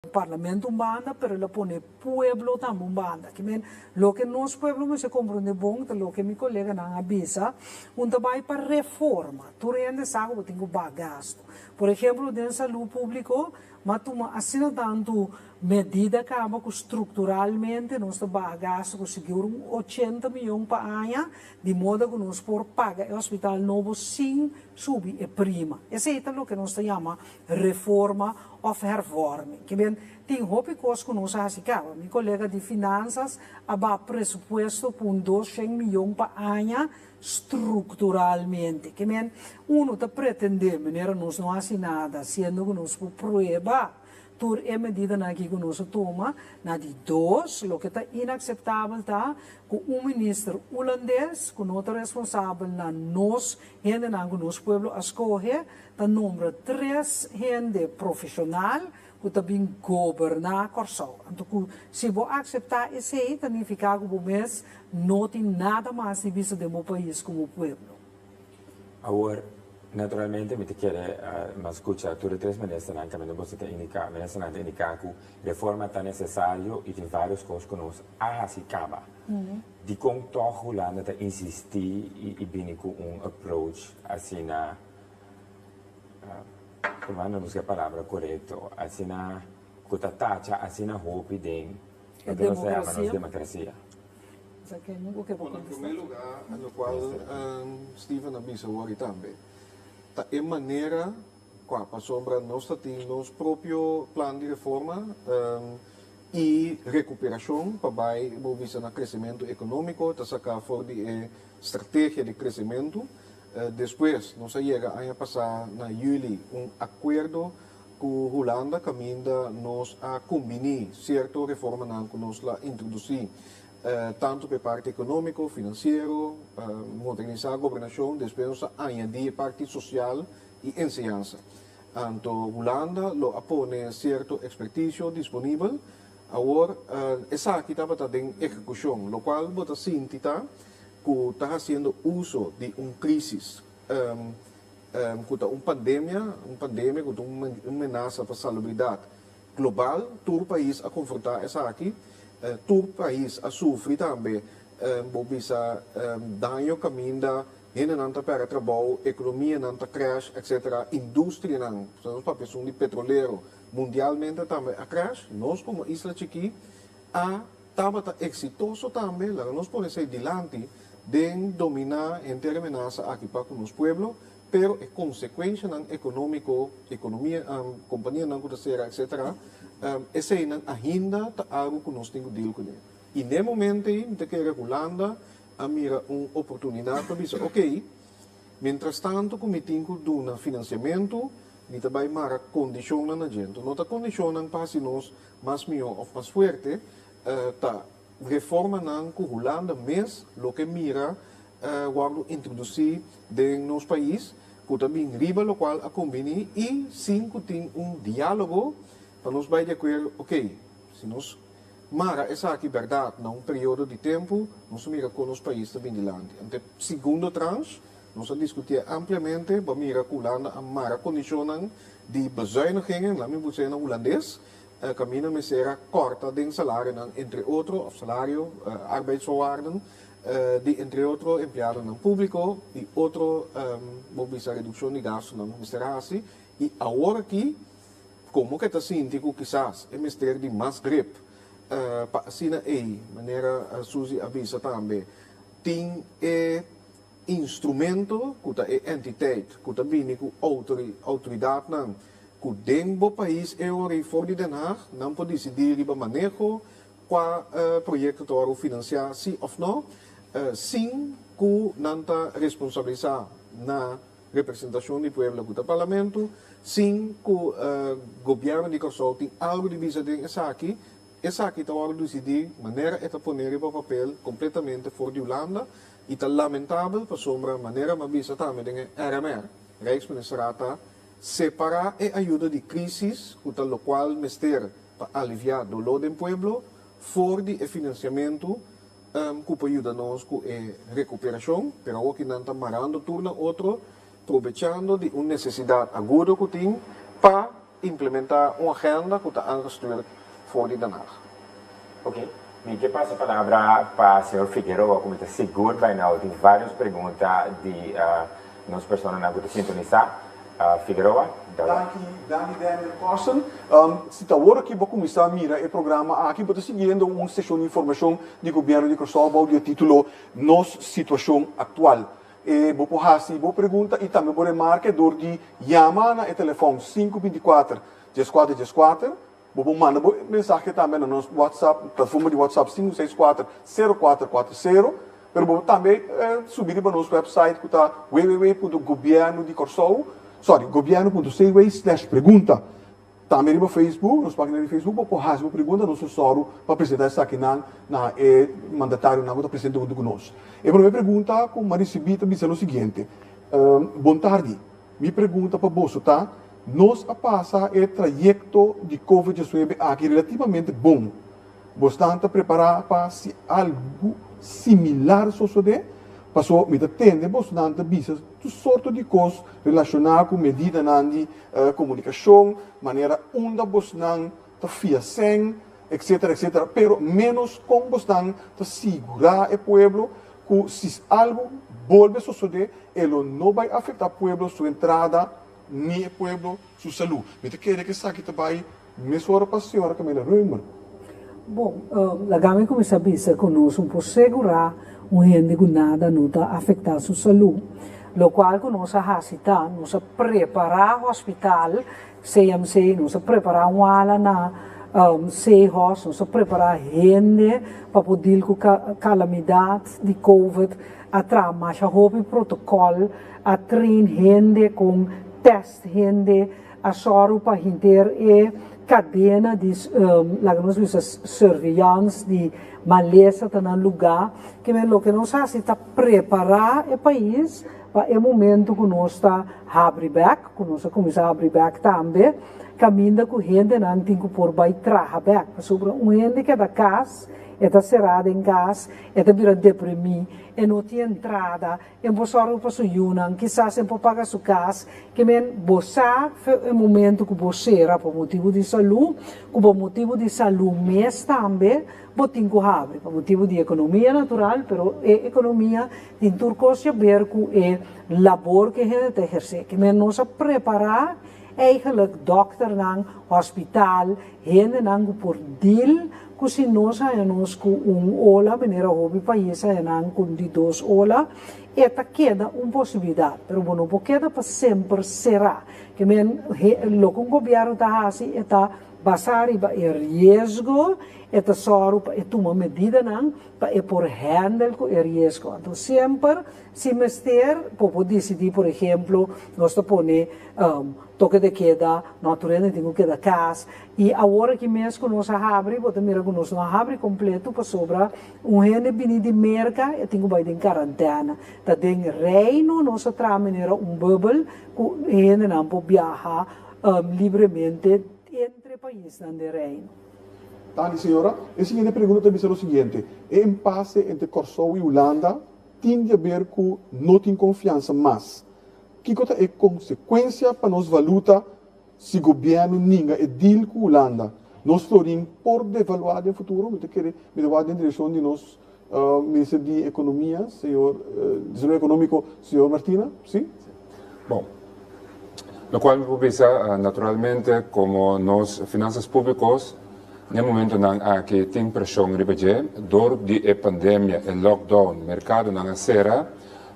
Parlamento banda, pero la pone pueblo también banda. Que lo que nos pueblo me se comprende bom, lo que mi colega não avisa, un trabalho para reforma. Tu rende sabe que tenho bagasto. Por exemplo, dentro saúde público, mas tu assina tanto medida que acaba estruturalmente nosso bagasto conseguir 80 milhões para ano, de modo que nós por pagar o hospital novo sem subir e prima. Esse é o que nós chamamos reforma of hervorming. Que bem, tem roupa que nós acaba. Meu colega de finanças aba presupuesto por 200 milhões para ano estruturalmente. Que bem, uno está pretendendo, maneira nós não faz nada, sendo que nós por prueba tur é medida que nós toma, na de dois, o que está inaceitável está, que ministro holandês, que não está responsável na nós, gente que nosso povo escolhe, está número 3, gente profissional, que também governar Corsol. Então, se você aceitar esse aí, significa que você não tem nada mais de vista do meu país como povo. Agora, naturalmente, mi chiede, ma scusa, tu le tre ministri anche a me non possiate indicare, que a reforma è necessaria e in vari cose conosco, si acaba. Di come toch Holanda te insisti e bene con un approach, assim na, come non uso la parola corretto, assim na, con la taccia, assim na hopi den, a democracia. Bueno, en primer lugar, a lo cual Steven avisa hoy también. En maneira para sombra nós temos nosso próprio plano de reforma e recuperação para visa no crescimento econômico, para sacar fora de estratégia de crescimento. Depois, nós chega a passar na julho acordo com a Holanda, caminha nós a combinar certa reforma que nós lá introduzir. Tanto para parte econômico, financeiro, modernizar a governação, depois añadir parte social e enseñança. Então, Holanda lo apone certo expertise disponível, agora essa aqui estava em execução, o qual bota sintita que está fazendo uso de crise, que uma pandemia que uma ameaça para a salubridade global, todo o país a confrontar essa aqui. Todo o país a sofrer também bisa dano caminho da não para trabalho, economia não crash, etc. Indústria não, para pessoas de petroleiro mundialmente também a crash. Nós como isla chiqui estava exitoso também, nós podemos ser dilante de dominar em termos aqui para o nosso povo, pero é consequência não econômico, economia, companhia não acontecerá, etc. Essa é ainda algo que nós temos que deal com ele. E no momento em que a Holanda mira uma oportunidade para dizer, ok, mientras tanto, como temos que financiamento, nós também mara condiciona na gente. Nós condicionam para se nós mais melhor ou mais forte, tá reforma não que a Holanda mesmo, o que mira, vamos introduzir em nosso país, que também riba o qual a combinar e sim que tem diálogo para nós vai de acordo, ok, se nós mara essa aqui verdade, num período de tempo, nós mira com os países também de land. Então, segundo tranche, nós discutir ampliamente, para mira com Holanda, a mara condicionam de bezuinigingen, lá me buscar no holandês, caminho me será corta de salário, entre outros, salário, arbeidsvoorwaarden, de entre outros empregados no público, e outro, mobiliza redução de gastos na administração, e agora aqui, como que está sentindo quizás é mistério de mais grip para assim aí maneira a Suzy avisa também tem instrumento que é entidade que também com autoridade não que dentro do país é o fora de Den Haag não pode decidir para manejo qual projeto para financiar sim ou não sim que não está responsabilizar na representação do povo do parlamento, sim que o governo de Kosovo tem algo de visa de essa aqui está a decidir maneira de pôr em papel completamente fora de Holanda e está lamentável para sombra maneira mas visa também de RMR, Rijksministeriaat, separar a ajuda de crise, o qual mester para aliviar o dolor do povo, fora de financiamento que ajuda nós com a recuperação, pero o que não está marando turno outro aproveitando de uma necessidade aguda que tem para implementar uma agenda que está aangestuurd voor die Den Haag. Ok. Me passa a palavra para o senhor Figueroa, como está seguro, vai não, tem várias perguntas de nós pessoas na que sintonizar. Figueroa. Danke, Daniel Carson. Se está agora aqui, vou começar a mirar o programa aqui, vou seguindo uma sessão de informação do governo de Cristóbal, de título Nossa Situação Atual. Vou fazer vou pergunta e também vou remarcar door de chamar na telefone 524 1414. Vou mandar mensagem também no nosso WhatsApp, plataforma de WhatsApp 564 0440. Mas vou também subir para o nosso website que está governo.cw/pergunta. Também no Facebook, nos páginas de Facebook, vou fazer uma pergunta no nosso soro para apresentar essa aqui na mandatário na outra apresentando conosco. E a primeira pergunta, como recebida, diz o seguinte: boa tarde. Minha pergunta para você, tá? Nós a passar o trajeto de COVID-19 aqui relativamente bom. Você está preparado para se algo similar suceder? Passou me atende, você não bisa tu sorte de coisas relacionadas com medida de comunicação, maneira onde você não te fia sem, etc. Pero menos como você não te segurar o povo que se algo volve a suceder, ele não vai afetar o povo, sua entrada, nem o povo, sua saúde. Me quer que isso aqui também, mesmo hora para a senhora Camila Römer. Bom, a gama começa a pensar conosco por segurar gente que nada não está afetando a sua saúde. Lo qual que nós nós preparar o hospital, CMC, nós preparar uma ala na CEHOS, nós preparar gente para poder com calamidade de COVID, a tramar o protocolo, a treinar gente com teste gente, a soro para hinter e cadena de surveillance de maleza tá no lugar que o que nós fazemos é preparar o país para o momento que nós está abrir back, que nós começar a abrir back também, caminho que gente não tem que por vai trabalhar back, sobre gente que é da casa, é cerrada em casa, é vira deprimido, e não tem entrada, e você para sua união, quizás você pagar sua casa, que você é o momento que você era por motivo de saúde, que por motivo de saúde mesmo também, você tem que abrir, por motivo de economia natural, mas é economia de turcos e berco é labor que a gente exerce, que nós preparar eigenlijk dokter nang hospital, gente nang por deal, que se nós temos com ola, maneira hobby país nang com de dois ola, esta queda uma possibilidade, mas não queda para sempre será, que lo que o governo está fazendo está basar em risco, esta só para tomar medida não para por handle com o risco. Então sempre se mester, pode decidir, por exemplo, nós põe toque de queda, naturalmente tenho que dar casa e agora que mesmo nós abre, pode mirar que nós não abre completo para sobra gente vem de merca e tenho vai em quarentena. Tá tem reino nós maneira bubble que gente não pode viajar livremente entre países de reino. Tá, senhora. A seguinte pergunta também será o seguinte: o impasse entre Kosovo e Holanda tem a ver com não ter confiança mais. Que é a consequência para nós valuta se o governo ninguém é deal com a Holanda? Nós florim por devaluar no futuro, me devaluar em direção de nós, ministro de Economia, senhor, desenvolvimento econômico, senhor Martina, sim? Bom, no qual me vou pensar, naturalmente, como nós, finanças públicas, no momento em que tem pressão ribeje, dor de pandemia, e lockdown, mercado na serra,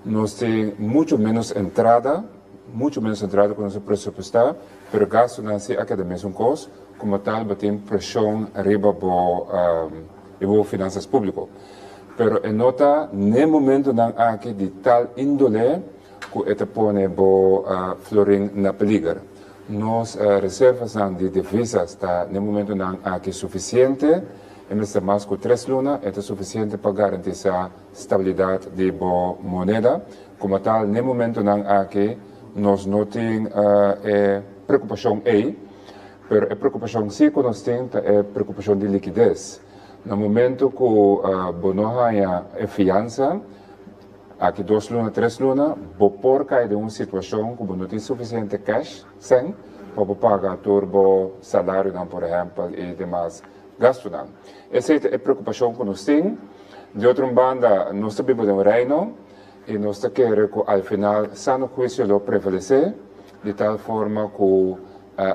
nós temos muito menos entrada com nosso presupuestar, pero gasto não se aqui da mesma coisa, como tal, tem pressão riba para finanças públicas. Pero nota, no momento em que de tal índole, que este põe florim na peligro. Nos reservas de divisas está no momento que é suficiente, e mesmo mais que 3 lunas, é suficiente para garantir a estabilidade de moeda. Como tal, no momento que nós não temos preocupação aí, mas a preocupação sim que nós temos é preocupação de liquidez. No momento que não há fiança, aqui 2 lunas, 3 lunas, por cair de uma situação que não tem suficiente cash, sem, para pagar turbo salário, não, por exemplo, e demais gastos. Não. Essa é a preocupação que nós temos. De outra banda, nós vivemos em um reino e nós queremos que, ao final, sano juízo lo prevalecer, de tal forma que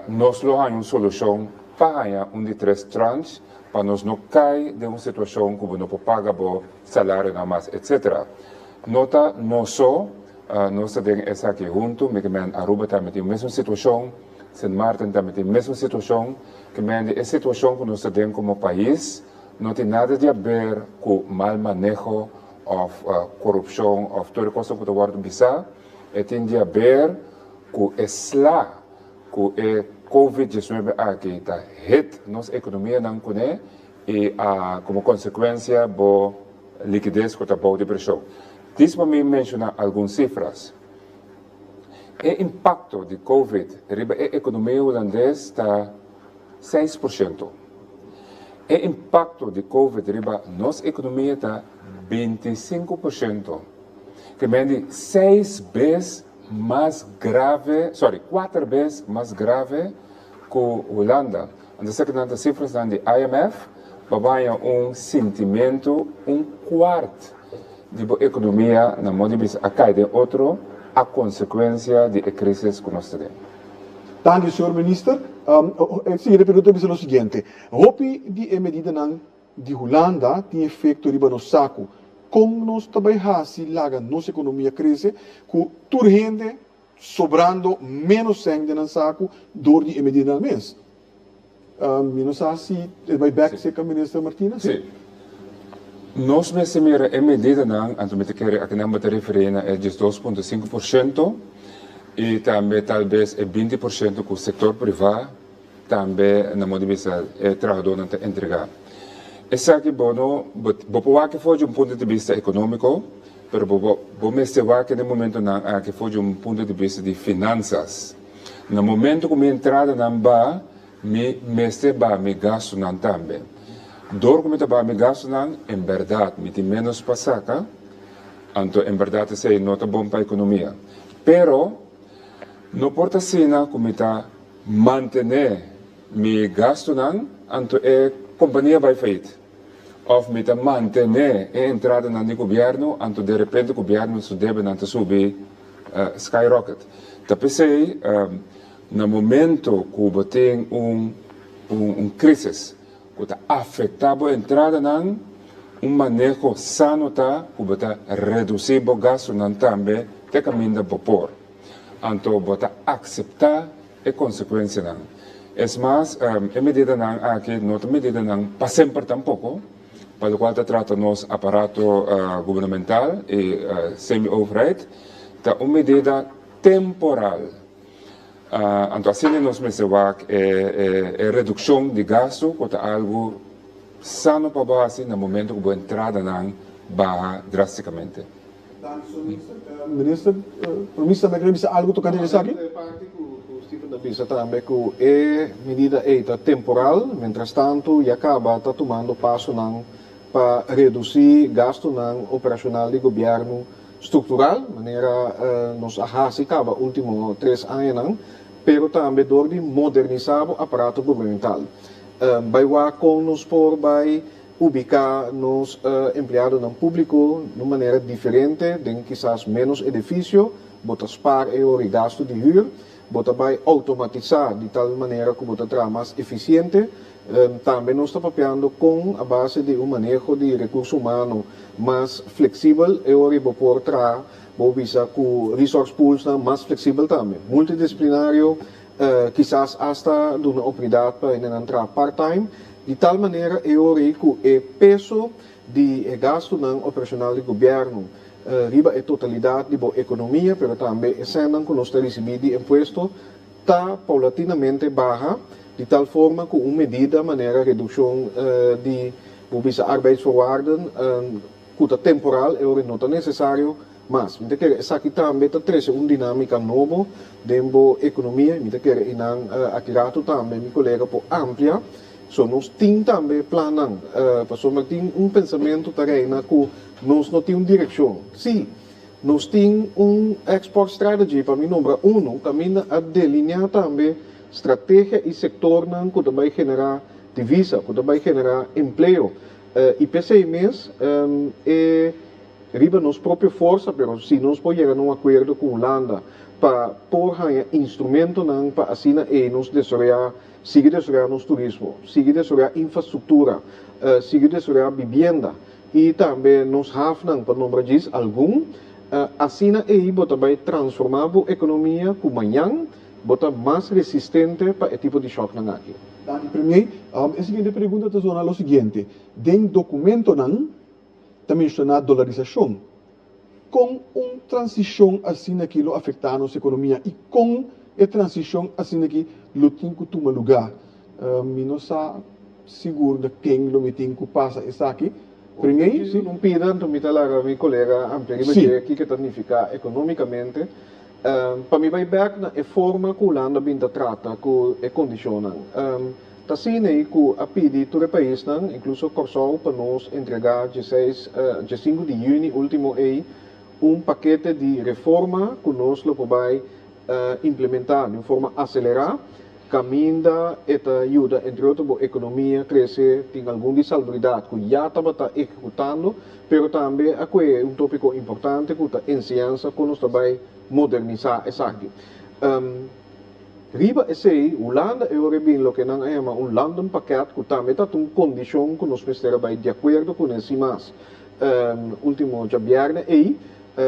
nós não temos uma solução para de 3 tranches, para nós não cair de uma situação que não podemos pagar o salário, não mais, etc. Nota, nós só, nós temos essa aqui junto, mas Aruba também tem a mesma situação, Sint Maarten também tem a mesma situação, que a situação que nós temos como país não tem nada a ver com mal manejo ou corrupção ou toda coisa que está bizarra, tem a ver com a com a COVID-19 aqui está hit nossa economia não conhece e como consequência a liquidez que está boa de pressão. Deixa me mencionar algumas cifras. O impacto de COVID na economia holandesa está 6%. O impacto de COVID na nossa economia está 25%. Que vem 4 vezes mais grave que Holanda. En de cifras dan de IMF, waarbij sentimento, quarto de economia na modibis a cai de outro, a consequência de crise que nós temos. Dank u, senhor minister. Sim, a pergunta é o seguinte. Hopi de medida de Holanda tem efeito riba no saco. Como nós também laga nossa economia cresce, com turrende sobrando menos sangue no saco door die medida no mês. Menos assim, vai back seca minister Martina? Sim. Nós mesmos a medida não, anto me querer aqui não me referir é de 2,5% e também talvez 20% com o setor privado também na modibisa é trabalhador não entregar. Essa aqui bono, vou que foi de ponto de vista econômico, mas vou mostrar que no momento não que foi de ponto de vista de finanças. No momento que me entrada não ba, me gasto não também. Door que me ba me gasto não, em verdade, me tem menos passaca, então em verdade sei não tá bom para a economia. Pero não importa se na como está manter me gasto não, então é companhia vai feita. Of me manter a entrada no governo, então de repente o governo se deve não subir skyrocket. Então pensei, no momento que tem crise, que está afetando a entrada não, manejo sano tá, que está reduzir o gasto não também, tem caminho para pôr. Então, bota aceitar a consequência não. É mais, a medida não aqui, não a medida não para sempre tampouco, para o qual trata nosso aparato governamental e semi-overheid, é uma medida temporal. Então, assim, nós mencionamos a redução de gasto, que é algo sano para a base, no momento que a entrada não baixa drasticamente. Minister, promessa também quer algo tocante nisso aqui? Stephen da Bisa também que é medida temporal, mientras tanto, e acaba tomando passo para reduzir gasto operacional do governo estrutural, maneira nos acaba último 3 anos, pero também door de modernizar o aparato governamental. Vai com nos por vai ubicar nos empregados no público de maneira diferente, tem quizás menos edifício, botar spar o gasto de huur, botar vai automatizar de tal maneira que botar será mais eficiente. Também nós estamos trabalhando com a base de manejo de recursos humanos mais flexível e o por trás vou visar com resource pools mais flexível também, multidisciplinário, quizás hasta de uma oportunidade para entrar part-time, de tal maneira que o peso de gasto operacional do governo riba a totalidade da economia, mas também a cena que nós recebemos de imposto está paulatinamente baixa, de tal forma que uma medida, maneira redução de arbeidsvoorwaarden, que temporal e não é necessário, mas essa aqui também traz uma dinâmica nova dentro da economia, aqui também, meu colega, por amplia, nós temos também planando, para ter pensamento terreno que nós não temos direção. Sim, nós temos export strategy, para mim, número 1, caminho a delinear também estratégia e sector que também genera divisa, que também genera emprego. E pensei mesmo, riba nos própria força, mas se nós podemos chegar a um acordo com a Holanda para pôr instrumento para assim nos desenvolver, seguir desenvolver nosso turismo, seguir desenvolver infraestrutura, seguir desenvolver vivienda e também nos havens para não dizer algum, assim aí vai transformar a economia com amanhã, bota mais resistente para esse tipo de choque aqui. Primeiro, a seguinte pergunta é o seguinte: dentro do documento está mencionado dolarização. Com uma transição assim naquilo afetar a nossa economia e com a transição assim naquilo tem que tomar lugar. Não está seguro de quem não tem que passar isso aqui. Primeiro, sim. Não pida, então me falar a minha colega Ampere, que significa economicamente. Para mim vai back na forma que a Holanda binda trata, que condiciona. Tá sim aí que a pedir todo o país, incluso Corsol, para nós entregar 5 de junho, último aí, paquete de reforma que nós vai implementar de forma acelerada, caminha e ajuda, entre outros, a economia crescer, tem alguma dessalubridade que já está executando, mas também é tópico importante que a ensinança que nós vai modernizar essa aqui. Riba esse, Holanda é o que não é um London paquete que também está uma condição que nós precisamos de acordo com esse mais. Último viernes aí,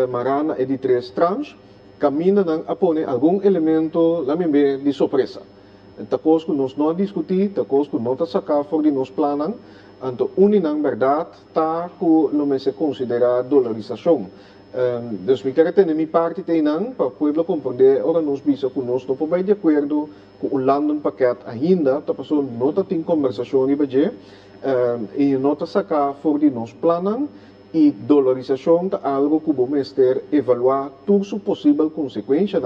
Marana é de 3 tranches, caminha a pôr algum elemento de surpresa. Takos que nós não discutir, takos que não está sacar fora de nos planos, então na verdade está que não se considera dolarização. Dus we krijgen in mijn parte tegen para o povo compreender ora nós bisa que nós não podemos de acordo com o London paquete ainda tá passou nota tem conversação e baje e nota sacar fora de nos planos e dolarização tá algo que vamos ter evaluar tudo o possível consequência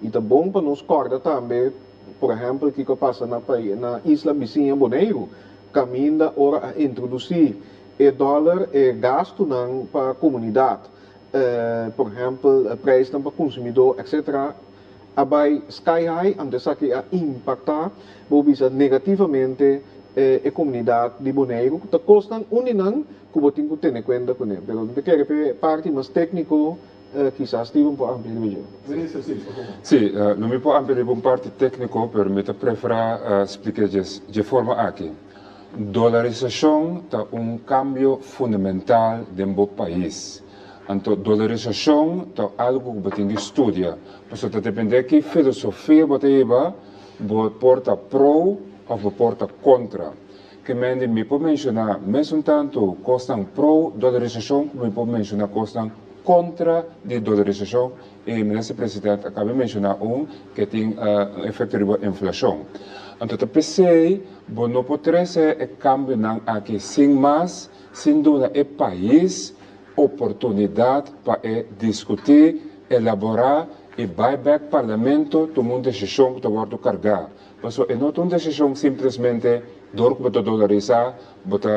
e tá bom para nós corda também por exemplo que passa na isla vizinha Bonaire caminha ora a introduzir o dólar e gasto para a comunidade. Por exemplo, o preço para o consumidor, etc. Abai sky high, antes que a impactar, bisa negativamente a comunidade de Bonaire, que custam uninang que você tem que ter em conta com ele. Mas eu quero que parte mais técnico, quizás Steven pode ampliar. Sim, não me pode ampliar uma parte técnica, mas me prefiro explicar de forma aqui. Dolarização é cambio fundamental do país. Então, dolarização é algo que você tem que estudar. Porque depende de que filosofia você tem, você porta pro ou porta contra. Que me pode mencionar, mesmo tanto, custam pro dolarização, me pode mencionar custam contra de dolarização. E o ministro presidente acaba de mencionar que tem efeito de inflação. Então, eu pensei, você não pode ser cambio aqui sem mais, sem dúvida, é país oportunidade para discutir, elaborar e vai para o parlamento tomar uma decisão que vai carregar. Mas não é uma decisão simplesmente door que você dolarizar, você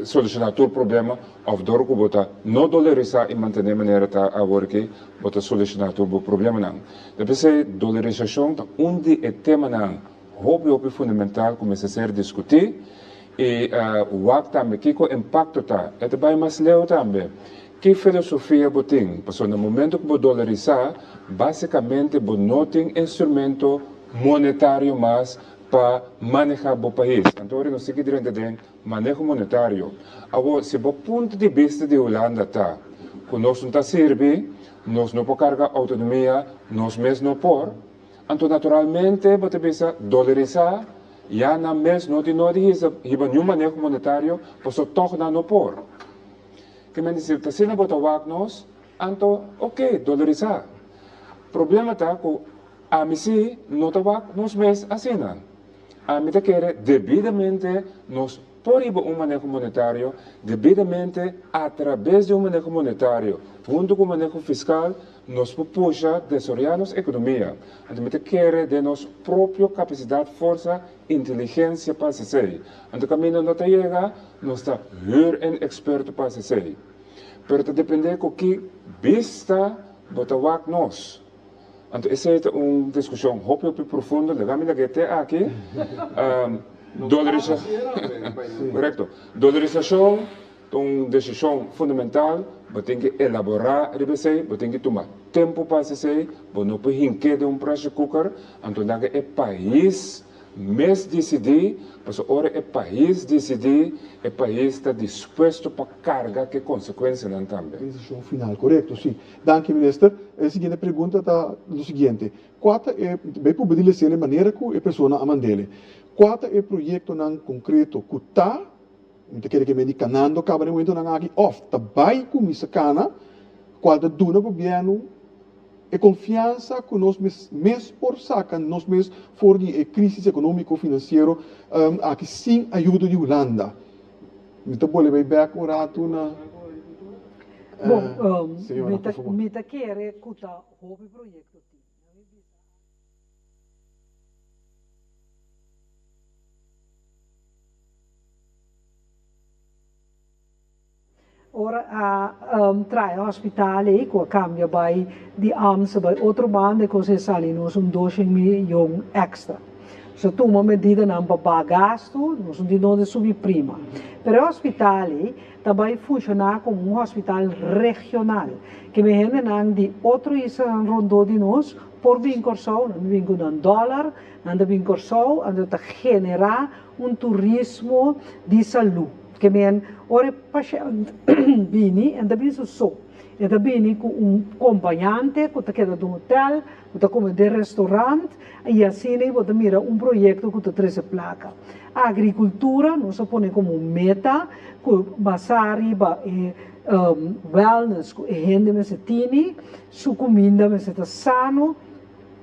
solucionar todo o problema, ou door que você não dolarizar e manter a maneira que agora que você solucionar todo o problema. Depois, dolarização é tema fundamental que começa a ser discutido. E o que também, que o impacto está, é também mais leu também. Que filosofia você tem? Porque no momento que você dolarizar, basicamente você não tem instrumento monetário mais para manejar o país. Então, nós temos que entender manejo monetário. Agora, se o ponto de vista de Holanda está, que nós não está servindo, nós não podemos carregar autonomia, nós mesmos não podemos, então, naturalmente, você precisa dolarizar. Já na mês não tem nenhum manejo monetário, posso tornar no por. Que me diz, se não botar nós, então, ok, dolarizar. O problema está que a mim sim, não está nos meses assim. A mim quer devidamente nos por manejo monetário, devidamente através de manejo monetário, junto com o manejo fiscal, nos puxa desarrollar nossa economia. Então, me quer de nossa própria capacidade, força, inteligência para ser. Então, o caminho não chega, nós está muito experto para ser. Mas depende de que vista botar nós. Então, essa é uma discussão muito profunda, digamos que aqui, dolarização, correto, dolarização é uma decisão fundamental, você tem que elaborar, você tem que tomar tempo para isso, você não pode hincar de um pressure cooker, então é país mês decidir, mas agora é país decidir, é país está disposto para carregar que consequências não também. Decisão final, correto, sim. Danke, minister. A seguinte pergunta está o seguinte: qual é, bem por dizer de maneira que a pessoa amandele, qual é o projeto não concreto que está, não quer que me diga canando, acaba de momento não aqui, off, está bem com missa cana, qual é do governo, e confiança que nós mesmos por saca, nós mesmos for de crise econômico-financeira, aqui sem ajuda de Holanda. Então, vou vai back o rato na... Bom, me tá querer escutar o projeto. Ora trai ospitali com a cambio vai di AMS vai outro bando que você sali nós 2 milhões extra. Se tu uma medida não para gasto, nós não subir prima. Pero o hospital também funciona como um hospital regional, que me rende não de outro isso rondou de nós por vincorção, não vinco de dólar, não de vincorção, não de generar turismo de saúde. Que men ora paciente bini e da biso so e da bini com acompanhante que queda do hotel que come de restaurante e assim ne bota mira projeto que treze placa a agricultura não se põe como meta que basari ba wellness que gente me se tini su comida me se tá sano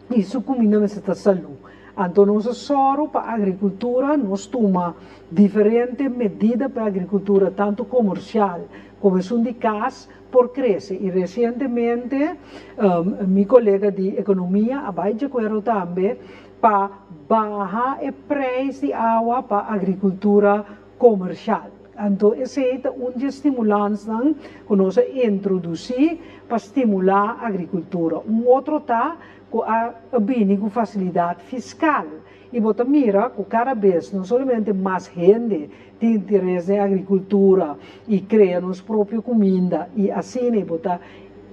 e su comida me se tá saúde. Então, nós só para a agricultura, nós tomamos diferentes medidas para a agricultura, tanto comercial como sindicais, por crescer. E recentemente, meu colega de economia, Abai Jacuero também, para baixar o preço de água para a agricultura comercial. Então, esse é estimulante que nós introduzimos para estimular a agricultura. Outro está a bem com facilidade fiscal. E você mira que cada vez não somente mais gente tem interesse em agricultura e cria nossa própria comida e assim você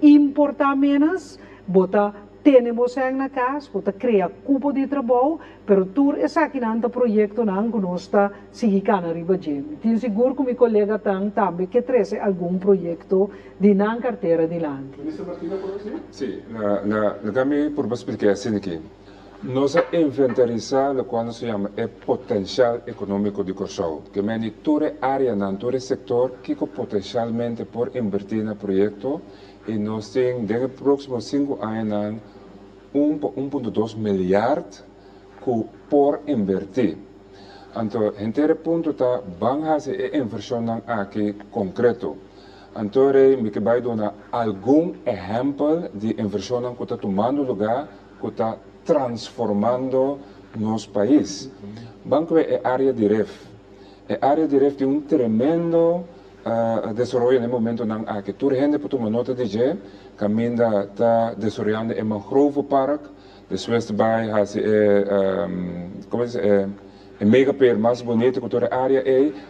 importa menos, você tem você na casa, você cria cupo de trabalho, pero tu é aqui nante projeto não que nós está seguindo arriba gente. Tenho seguro que meu colega também que traz algum projeto de não carteira de land. Sim, na kami por explicar assim aqui. Nós inventarizar o que se chama o potencial econômico de Corsau, que é toda área, todo setor que potencialmente por invertir no projeto e nós temos, nos próximos 5 anos, 1,2 milhões por invertir. Então, em terceiro ponto, está bem a inversão aqui concreto. Então, me vai dar algum exemplo de inversão que está tomando lugar, que está transformando nosso país. Banco é a área de REF. A área de REF tem tremendo desenvolvimento no momento que toda gente pode tomar nota de que caminha está desenvolvendo em Mangrove Park, depois vai a mega pier mais bonito que toda a área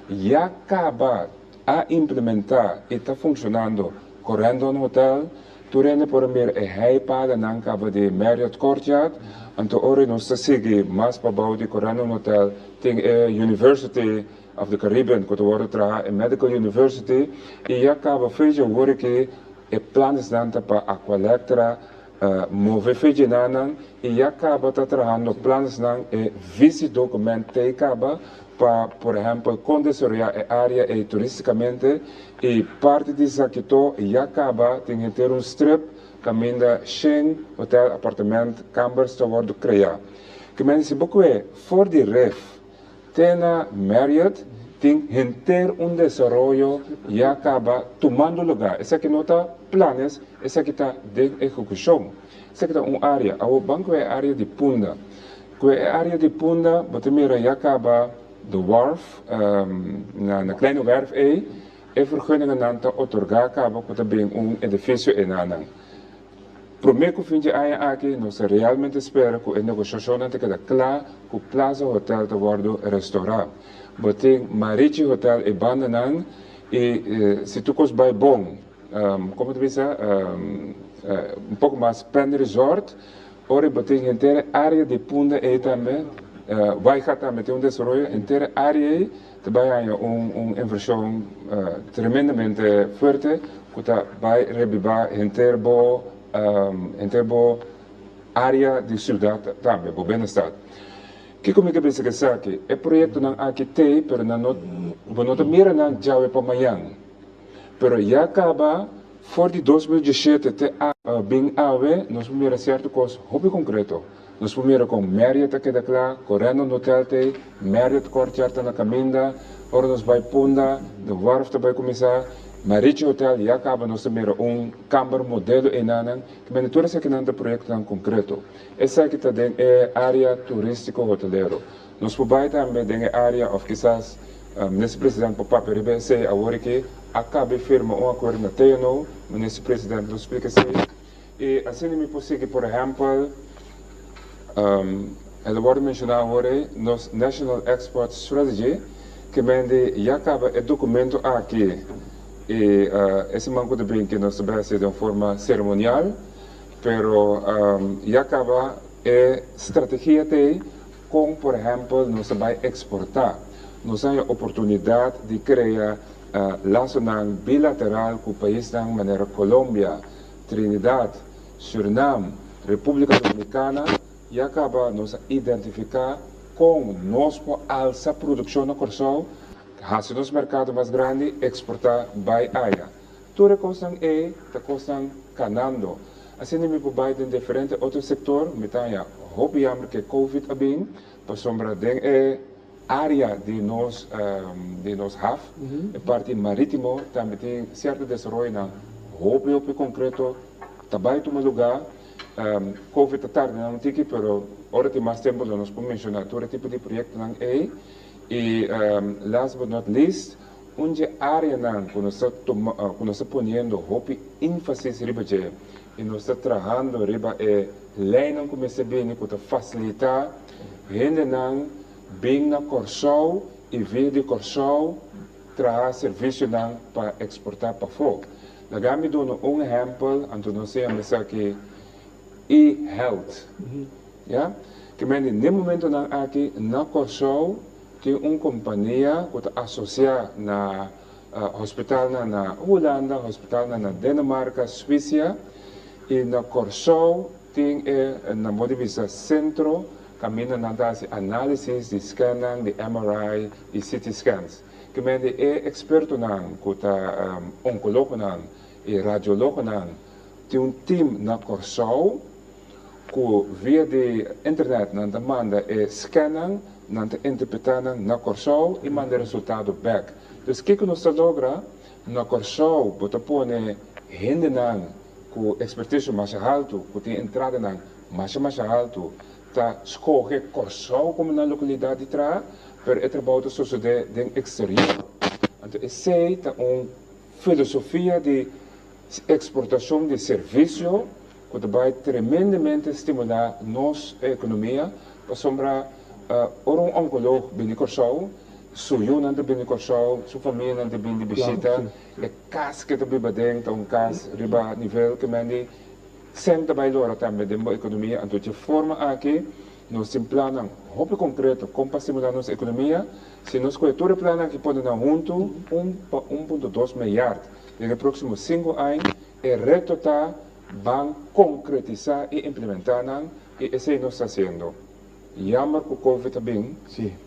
e acaba a implementar e está funcionando correndo no hotel. Turende por meer heipada na acaba de Marriott Courtyard, então ora nós seguimos mais para bouw de correndo no hotel tem University of the Caribbean que wordt tra Medical University e acaba feito agora que planos danta para a colectra move feito nanan e acaba tá trabalhando planos nan vice documento acaba para por exemplo condicionar a área turisticamente e parte disso aqui e acaba tem que ter strip caminha sem hotel apartamento cambers to worden criado que men se pouco for de ref tem na Marriott tem que ter desenvolvimento e acaba tomando lugar esse aqui nota planos esse aqui está de execução esse aqui está área o banco é área de Punda que é área de Punda você mira e acaba de wharf na kleine werf vergunningen aan te otorgar cabo que também edifício en aanang. Prometo que vind je aqui, nós realmente espera que a negociação não quede clara, que o Plaza Hotel te worden restaurado. Botem Marichi Hotel e Bandanan, e se tu cos vai bom, como tu dizer, pouco mais Pen Resort, ora botem inteira área de Punda e também, vai também ter desenvolvimento, inteira área também inversão tremendamente forte, que vai revivar inteiro área de cidade também, o bem-estar. Que como que pensa que sabe que é projeto não aqui tem, pero não mira não já é para amanhã, pero já acaba for de 2017 até bem ave nós mira certo coisa hobby concreto, nós mira com Marriott que da claro, correndo no hotel tem Marriott cortarta na caminda, ora nós vai punda, de warf vai começar Marichi Hotel já acaba nós mira câmara modelo em Nanan, que monitora esse que não é projeto tão concreto. Essa aqui também é área turístico hoteleiro. Nós podemos também ter área, ou quizás, nesse presidente para papel RBC, agora que acaba firma acordo na TNO, nesse presidente nos explica assim. E assim me possível, por exemplo, ele pode mencionar agora, nos National Export Strategy, que já acaba o documento aqui. E esse manco de bem que nós sabemos de uma forma cerimonial, pero já acaba a estratégia de como, por exemplo, nós vai exportar. Nós temos a oportunidade de criar laços bilateral com o país de maneira Colômbia, Trinidad, Suriname, República Dominicana, e acaba nós identificar como nós podemos alçar a produção no Corsol, se nos mercado mais grande, exportar by área. Tudo costan costan canando. Assim, me pode em diferente outro setor, me tenha hobbyammer que Covid abin, para sombra de área de nós have, a parte marítimo, também tem certo desenvolvimento na hobby concreto, também toma lugar, Covid tarde não tem que, pero hora tem mais tempo, nós podemos mencionar todo tipo de projeto não é. E last but not least, onde área não, quando está ponendo hobby ênfase riba je, e nós está trabalhando riba lei não começa bem, que facilitar, gente não bem na Corsol e via de Corsol trazer serviço não para exportar para fora. Nagami dono exemplo, anto não sei a aqui e-health, ja, que no momento não aqui na Corsol tem uma companhia que está associada na hospital na Holanda, hospital na Dinamarca, Suíça, e na Corsol tem na modivisa centro, caminho na análise de scanning, de MRI e CT scans. Que é experto na que está oncólogo na e radiólogo na tem time na Corsol que via de internet na demanda scanning não interpretando na Corsol e manda resultado back. Então, o que nós logra na Corsol, bota pone gente com expertise mais alto, que tem entrada mais alto, tá escolhe Corsol como na localidade tra, per é trabalho suceder de exterior. Então, essa é uma filosofia de exportação de serviço que vai tremendamente estimular nossa economia para sombra orang oncoloog binnen Corsol, suyo nanti binnen Corsol, su família nanti binnen visita, e kas que também bedenkt, kas riba nível que mandi, sempre vai lora também de boa economia, então de forma aqui, nós temos plano, muito concreto, como para estimular nossa economia, se nós coletor plano que pode dar junto 1,2 milhões, nos próximos 5 anos, é reto tá, vão concretizar e implementar, e isso nós está fazendo. Jammer que o Covid também,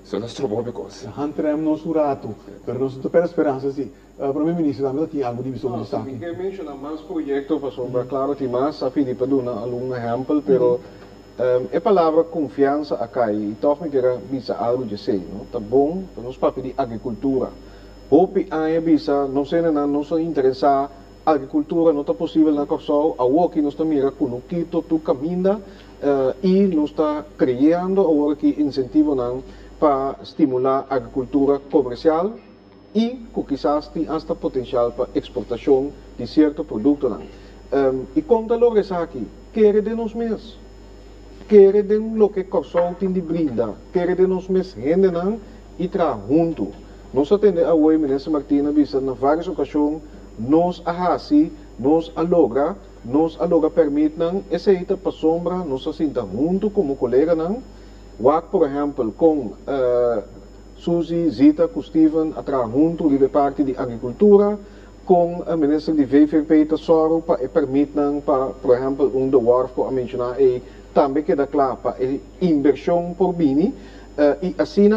são as trobóbicos. Entramos no surato, mas nós não temos esperança, sim. Primeiro-Ministro, também tem algo de visão de destaque. Eu quero mencionar mais projetos, para sombra, claro, tem mais, a Filipe dá um exemplo, pero a palavra confiança acá, e toch me quero bisa algo de sei, não? Tá bom, para nós para pedir agricultura. Hopi aí bisa, não sei nada, não sou interessado, agricultura não está possível na Corsol, a Woki nós também mira com o Quito, tu caminha, e nós está criando agora que incentivo para estimular a agricultura comercial e que quizás tem hasta potencial para exportação de certo produto. E conta logo essa aqui, quer de nós mesmos. Quer de lo que Corsol tem de brinda, quer de nós mesmos rende não e tra junto. Nós atendemos a hoje, ministra Martina, vista na várias ocasiões, nos ahasi, nos alogra permite não, essa ita para sombra, nos assinta junto como colega não, por exemplo, com Suzy, Zita, com Steven, atra junto, de parte de agricultura, com a ministra de VVP, Tesoro, para permite não, para, por exemplo, de Wharf, que eu mencionei, também queda claro para a inversão por Bini, e assim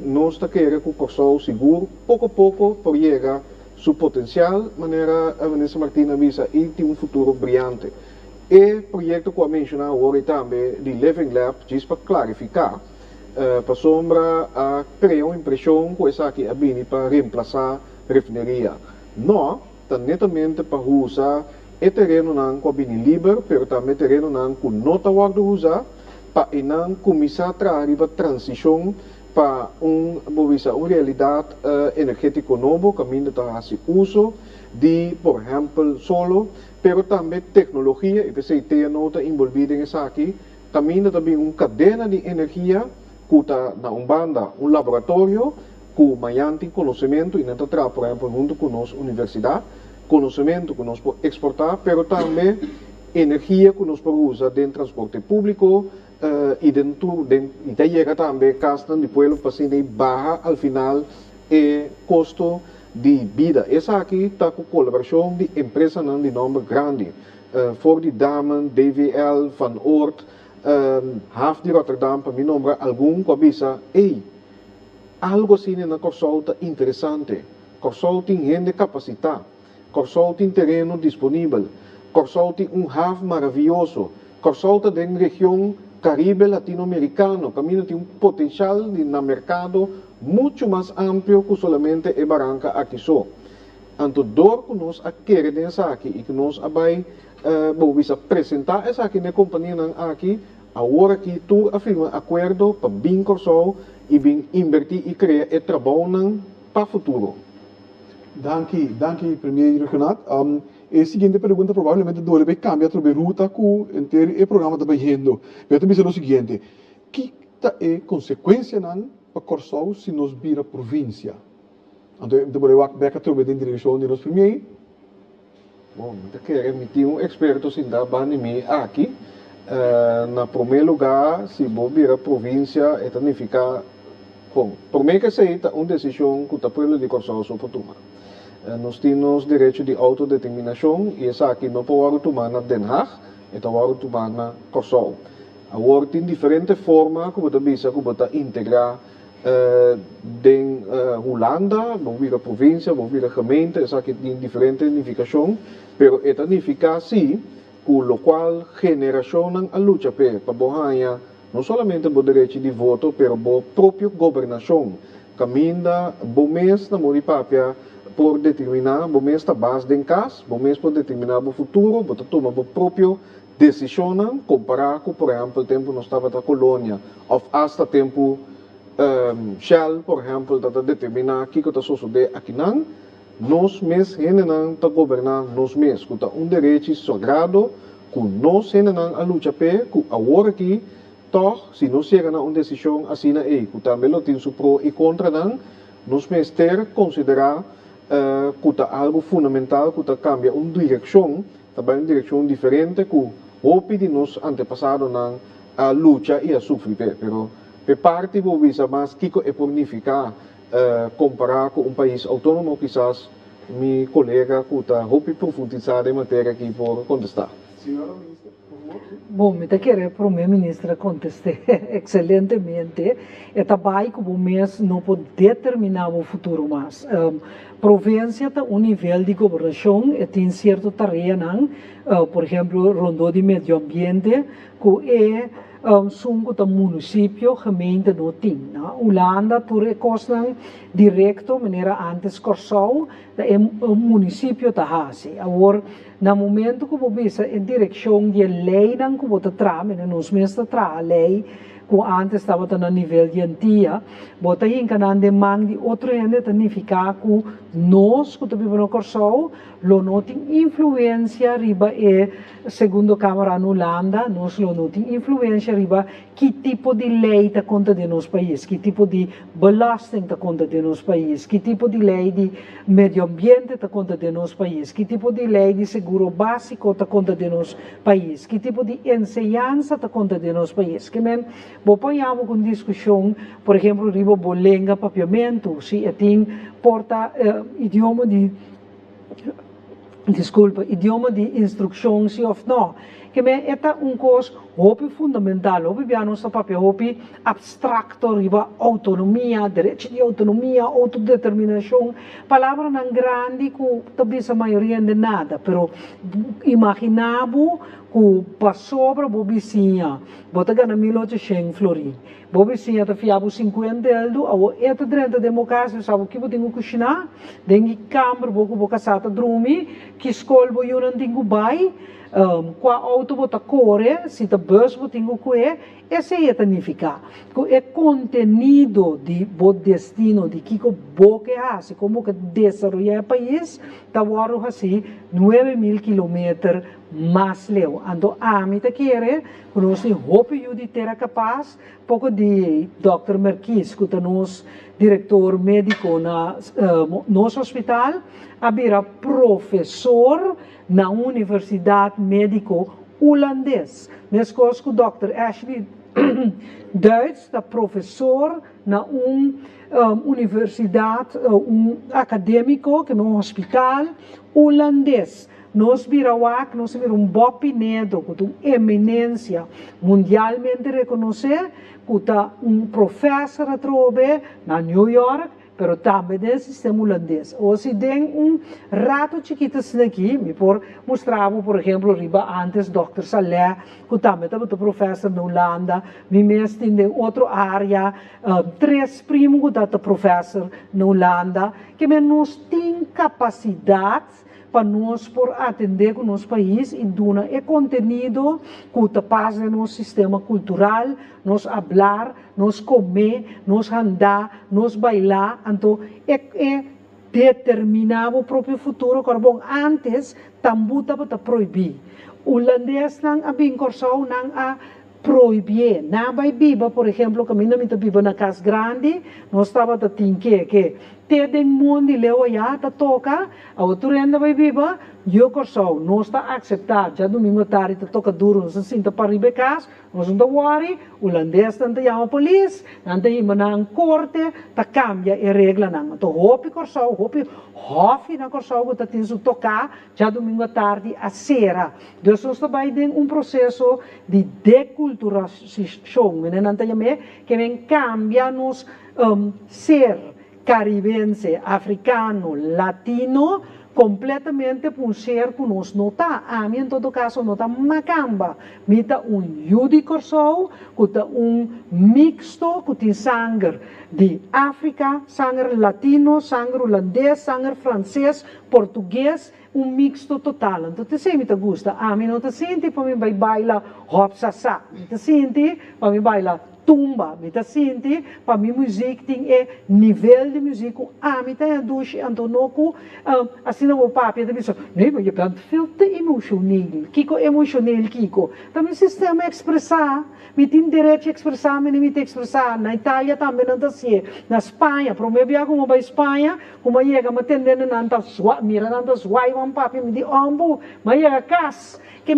nós está querendo que o Corsol seguro, pouco a pouco, por chegar seu potencial, maneira a ministra Martina visa e tem futuro brilhante. E o projeto que eu mencionei agora também, de Living Lab, diz para clarificar, para sombra a criar uma impressão que essa aqui é Bini para reemplaçar a refineria. Não, está netamente para usar e terreno não com a Bini livre, mas também terreno não com nota de usar, para não começar a trazer a transição para uma realidade energética nova, que ainda está a uso de, por exemplo, solo, mas também tecnologia, e você tem a nota envolvida em isso aqui, também também uma cadena de energia, que está na banda, um laboratório, que tem conhecimento, e não está, por exemplo, junto com a nossa universidade, conhecimento que nós podemos exportar, mas também energia que nós podemos usar dentro do transporte público, e daí chega também a de pueblo para ser barra ao final o custo de vida. Essa aqui está com colaboração de empresas de nome grande, For de Damen, DVL, Van Oort, Haaf de Rotterdam, para me nombrar algum que avisa, algo assim na Corsol está interessante, Corsol tem gente capacitada, Corsol tem terreno disponível, Corsol tem Haaf maravilhoso, Corsol está dentro da região Caribe latino-americano, caminho tem potencial no mercado muito mais amplo que somente a Barranca aqui só. Então, dor que nós queremos aqui e que nós vai apresentar essa aqui na companhia aqui, agora que tu afirma acordo para bem Corsol e bem invertir e criar o trabalho para o futuro. Danke, primeiro Renato. A seguinte pergunta provavelmente deve cambiar sobre a ruta que o programa está indo. Eu também sei o seguinte, que é a consequência para Corsol se nos vira província? Então, eu vou ver que em direção de nós primeiro. Bom, eu quero emitir experto sem dar banimento aqui. Na primeiro lugar, se vou virar província, é significa, bom, por mim que seja uma decisão que o povo de Corsol só pode tomar. Nós temos direito de autodeterminação e essa aqui não pode tomar na Den Haag, e pode tomar na Corsol. Agora tem diferentes formas que você visa que você integrar em Holanda, vamos vir a província, vamos vir a gemeente, essa aqui tem diferente significação, mas esta significa assim, com o qual geração a luta para Bohanha, não somente o direito de voto, mas a própria governação. Caminha, bom mês na Moripapia, por determinar, bom mês está base de casa, bom mês por determinar o futuro, você toma a própria decisão, comparar com, por exemplo, o tempo nós estava na colônia, ou hasta tempo Shell, por exemplo, para determinar o que está sucedendo aqui não, nós mesmos não está governar nós mesmos, que está direito sagrado, que nós não a luta pé, que agora aqui, toch, se nós chega a uma decisão assim, que também tem seu pró e contra, nós mesmos ter considerar que está algo fundamental, que está cambia uma direção, também uma direção diferente, que o de nós antepassados a luta e a sofrer, pero per parte vou visa mais que é significar comparar com país autônomo, quizás meu colega que está profundizar em matéria aqui por contestar. Senhora Ministra, por favor. Bom, me quero para o meu ministro contestar excelentemente. É também que o mês não pode determinar o futuro mais. Província tem nível de governação e tem certo terreno, por exemplo, rondou de meio ambiente, que é sungo do município, gemeente não tem. Holanda, tu costam direto, maneira antes Corsol, é município da Hase. Agora, no momento que você visa em direção de lei que você traz, nós mesmos traz a lei, que antes estava no nível de antia, bota aí em demanda de outro ende, significa que nós, que vivemos no Corsou, não tem influência riba segundo a Câmara na Holanda, nós não tem influência riba que tipo de lei está conta de nosso país, que tipo de belasting está conta de nosso país, que tipo de lei de meio ambiente está conta de nosso país, que tipo de lei de seguro básico está conta de nosso país, que tipo de enseñança está conta de nosso país. Que men, vou ponhamos com discussão, por exemplo, riba bolenga papiamento, se tem porta idioma de idioma de instrução, sim ou não. Que é coisa hopi fundamental, hopi biano sa papel, hopi abstracto, riba autonomia, direito de autonomia, autodeterminação, palavra não grande que talvez a maioria de nada, pero imaginavo que passou para bobicinha, bota gana 1800 flori, bobicinha ta fiabo 50 eldo, ao eta drenta democracia, sabe que eu tenho que cozinhar, dengue câmara, boca sata drumi, que escola eu não tenho bai, qua auto bota corre, se a bus botinho que esse é significa que é contenido de bo destino de que boque assim como que desenvolver o país tá waro assim 9.000 km mais leu ando a mim te querer nós nem hope eu de ter capaz pouco de Dr. Merkis que tá nos diretor médico na nosso hospital abira professor na Universidade Médico Holandês. Nesse curso com o Dr. Ashley Duits, da professor na universidade, acadêmico, que é um hospital holandês. Nós viramos, nós viramos bopinedo, com uma eminência mundialmente reconhecida, com professor a trobe na New York, pero também no sistema holandês. Ou se tem rato chiquito aqui, me mostrava, por exemplo, riba antes Dr. Saleh, que também estava professor na Holanda, me mesmo tem outra área, 3 primos que estava professor na Holanda, que nós tem capacidade para nós por atender com o nosso país e dar é conteúdo que passa no nosso sistema cultural, nós falar, nós comer, nós andar, nós bailar, então é determinar o próprio futuro, bom antes também estava proibir. O holandês não a bem corsão não a proibir, na vai biba, por exemplo, que a minha biba na casa grande, nós estava a tinker que tem mundo leu aí tá toca a outra ainda vai viva eu corsou não está aceitar já domingo tarde tá toca duro não se sinta para ribecas nós não worry o holandês tanto chama a polícia tanto ir na corte tá cambia a regra não então hopi corsou hopi na corsou que tá tendo tocar já domingo tarde a sera então nós está vai ter processo de deculturação menina não tem que vem cambia nos ser caribense, africano, latino, completamente por um ser que nós não está. A mim, em todo caso, não está macamba. Me está judi corsou, que está mixto, que tem sangue de África, sangue latino, sangue holandês, sangue francês, português, mixto total. Então, te sei, me gusta. A mim não te sente, para mim vai bailar hop sassa. Me te sente, para mim bailar tumba, me tá sente, para mim música tem nível de música, me tá em duche, então não assim não o papo, eu disse, nem mas eu tanto filtro emocional, kiko emocional kiko, também sistema expressar, me tem direito a expressar, me tem expressar, na Itália também não tá assim, na Espanha, para mim viajar como para Espanha, como chega, me atendendo não tá suave, mira não tá suave, um papo me diz, mas chega casa, que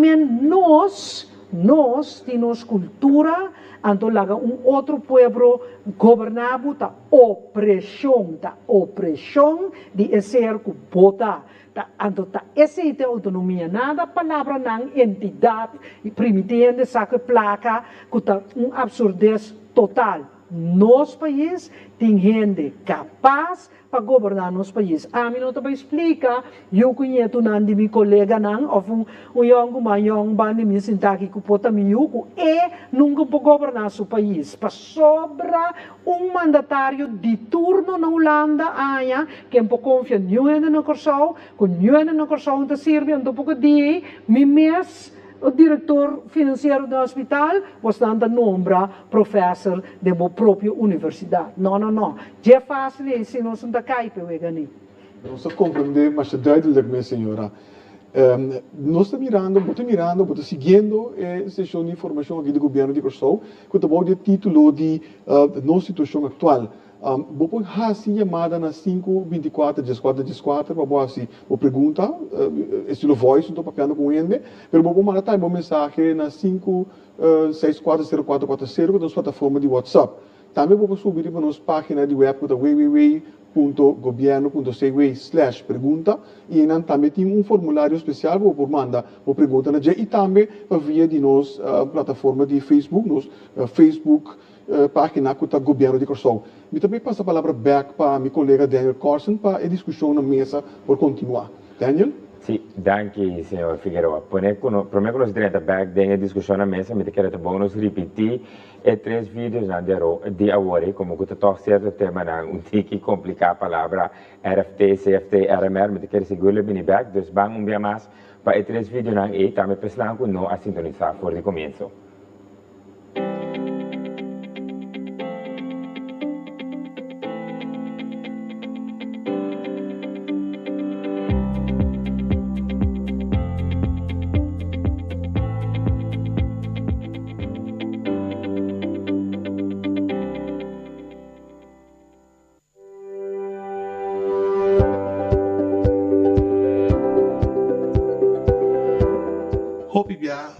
nós temos cultura, então laga outro povo governado da opressão de ser que bota, então essa é a autonomia, nada palavra não entidade primitiva saca placa que tá absurdez total. Nosso país tem gente capaz para governar nosso país. A mim não te explica, eu conheço um de meu colega, ou um bande me sentar aqui que pode me nunca pode governar seu país. Para sobra mandatário de turno na Holanda, que pode confiar no Corsou, que no Corsou não serve, então pouco de, me mês, o diretor financeiro do hospital, você anda nombra professor de sua própria universidade. Não. Já é fácil se nós não está caindo, Nós compreendemos mais duidelijk, minha senhora. Nós estamos mirando, seguindo a sessão de informação aqui do governo de Corsou, que está o título de nossa situação atual. Vou fazer chamada na 524-1414, vou fazer uma pergunta, estilo voice, não estou papiando com ele, mas vou mandar uma mensagem na 564-0440, que é a plataforma de WhatsApp. Também vou subir para nossa página de web, que é www.governo.cw/pergunta, e também tem formulário especial para mandar uma pergunta, e também via de nossa plataforma de Facebook, Facebook, página que está o governo de Corsou. E também passo a palavra back para meu colega Daniel Carson para a discussão na mesa por continuar. Daniel? Sì, danke signor Figueroa. Por me conosco direto back dentro discussão na mesa, me quero bom nos repetir e 3 vídeos de agora, como que está certo tema na tiki complicar a palavra RFT, CFT, RMR, me quero seguro bem back, dus bang dia mais para 3 vídeos na e também pensando que não a sintonizar por de começo.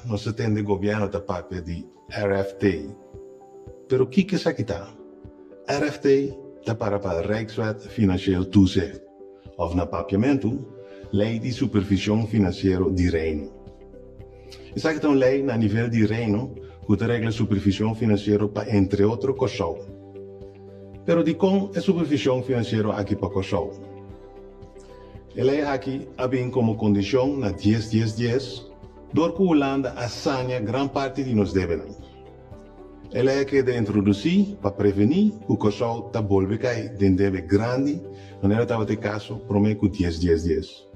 Nós temos governo da parte de RFT. Pero o que é isso aqui? RFT está para Rijkswet Financieel Toezicht, of na papiamento, Lei de Supervisão Financeira de Reino. Isso aqui é uma lei na nível de Reino que regula supervisão financeira para, entre outros, Corsou. Pero de como é supervisão financeira aqui para Corsou? A lei aqui tem como condição na 10-10-10, door que Holanda assanha grande parte de nos débitos. Ela é que de introduzir para prevenir o Corsou está volve cair de débito grande, não era estava de caso, prometo 10-10-10.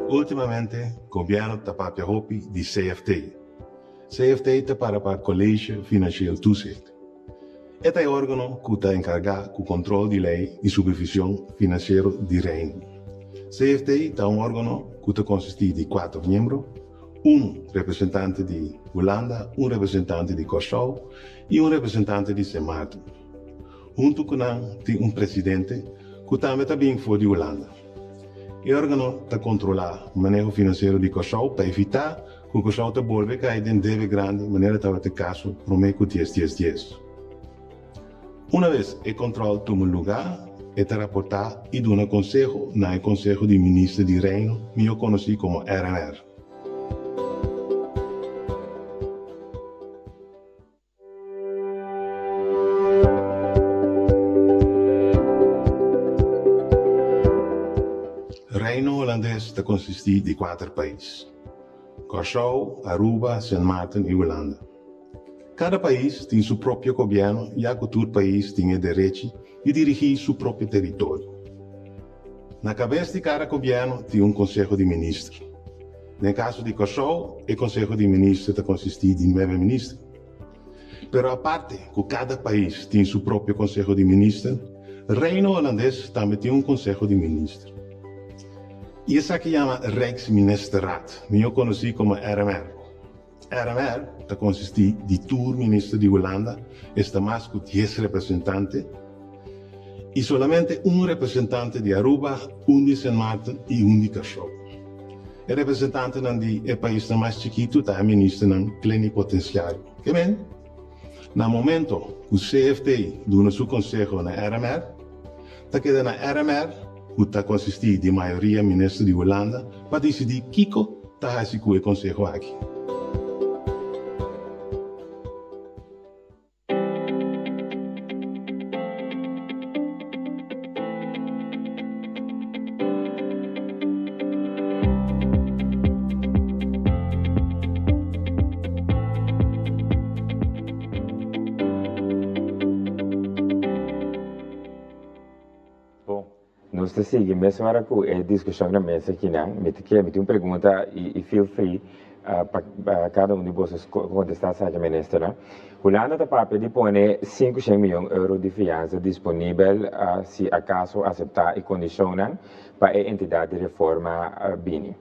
Ultimamente, o governo está para a roupa de CFT. CFT está para o Colégio Financeiro Toezicht. Este é o órgão que está encarregado do controle de lei e supervisão financeira de Reino. CFT é um órgão que está consistido de 4 membros, representante de Holanda, representante de Corsou e representante de Sint Maarten. Junto com tem presidente que também foi de Holanda. O órgão está controlar o manejo financeiro de Corsou para evitar que o Corsou está volve cair de débito grande, de maneira que estava de caso, prometo 10-10-10. Uma vez o controle toma lugar, é rapportar e dar conselho no Conselho de Ministros de Reino, que eu conheci como RMR. Reino holandês está consistido de 4 países: Corsou, Aruba, Sint Maarten e Holanda. Cada país tem seu próprio governo e todo país tem o direito de dirigir seu próprio território. Na cabeça de cada governo tem Conselho de Ministros. No caso de Corsou, o Conselho de Ministros está consistido de 9 ministros. Pero a parte que cada país tem seu próprio Conselho de Ministros, o Reino holandês também tem Conselho de Ministros. E isso aqui chama Rijksministerraad, que eu conheci como RMR. RMR está consistido de todos ministros de Holanda, está mais que 10 representantes, e somente representante de Aruba, de Sint Maarten e de Corsou. O representante do país mais chiquito está ministro plenipotenciário. Que bem? No momento que o CFT do seu conselho na RMR, está quedando na RMR, que está consistido de maioria ministros de Holanda, para decidir que está o conselho aqui. se sigue, mesmo agora com a discussão na mesa aqui, me tem uma pergunta e feel free para cada um de vocês contestar essa ministra. Holanda está para pedir pôr 500 milhões de euros de fiança disponível se acaso aceitar e condicionam para a entidade de reforma BINI.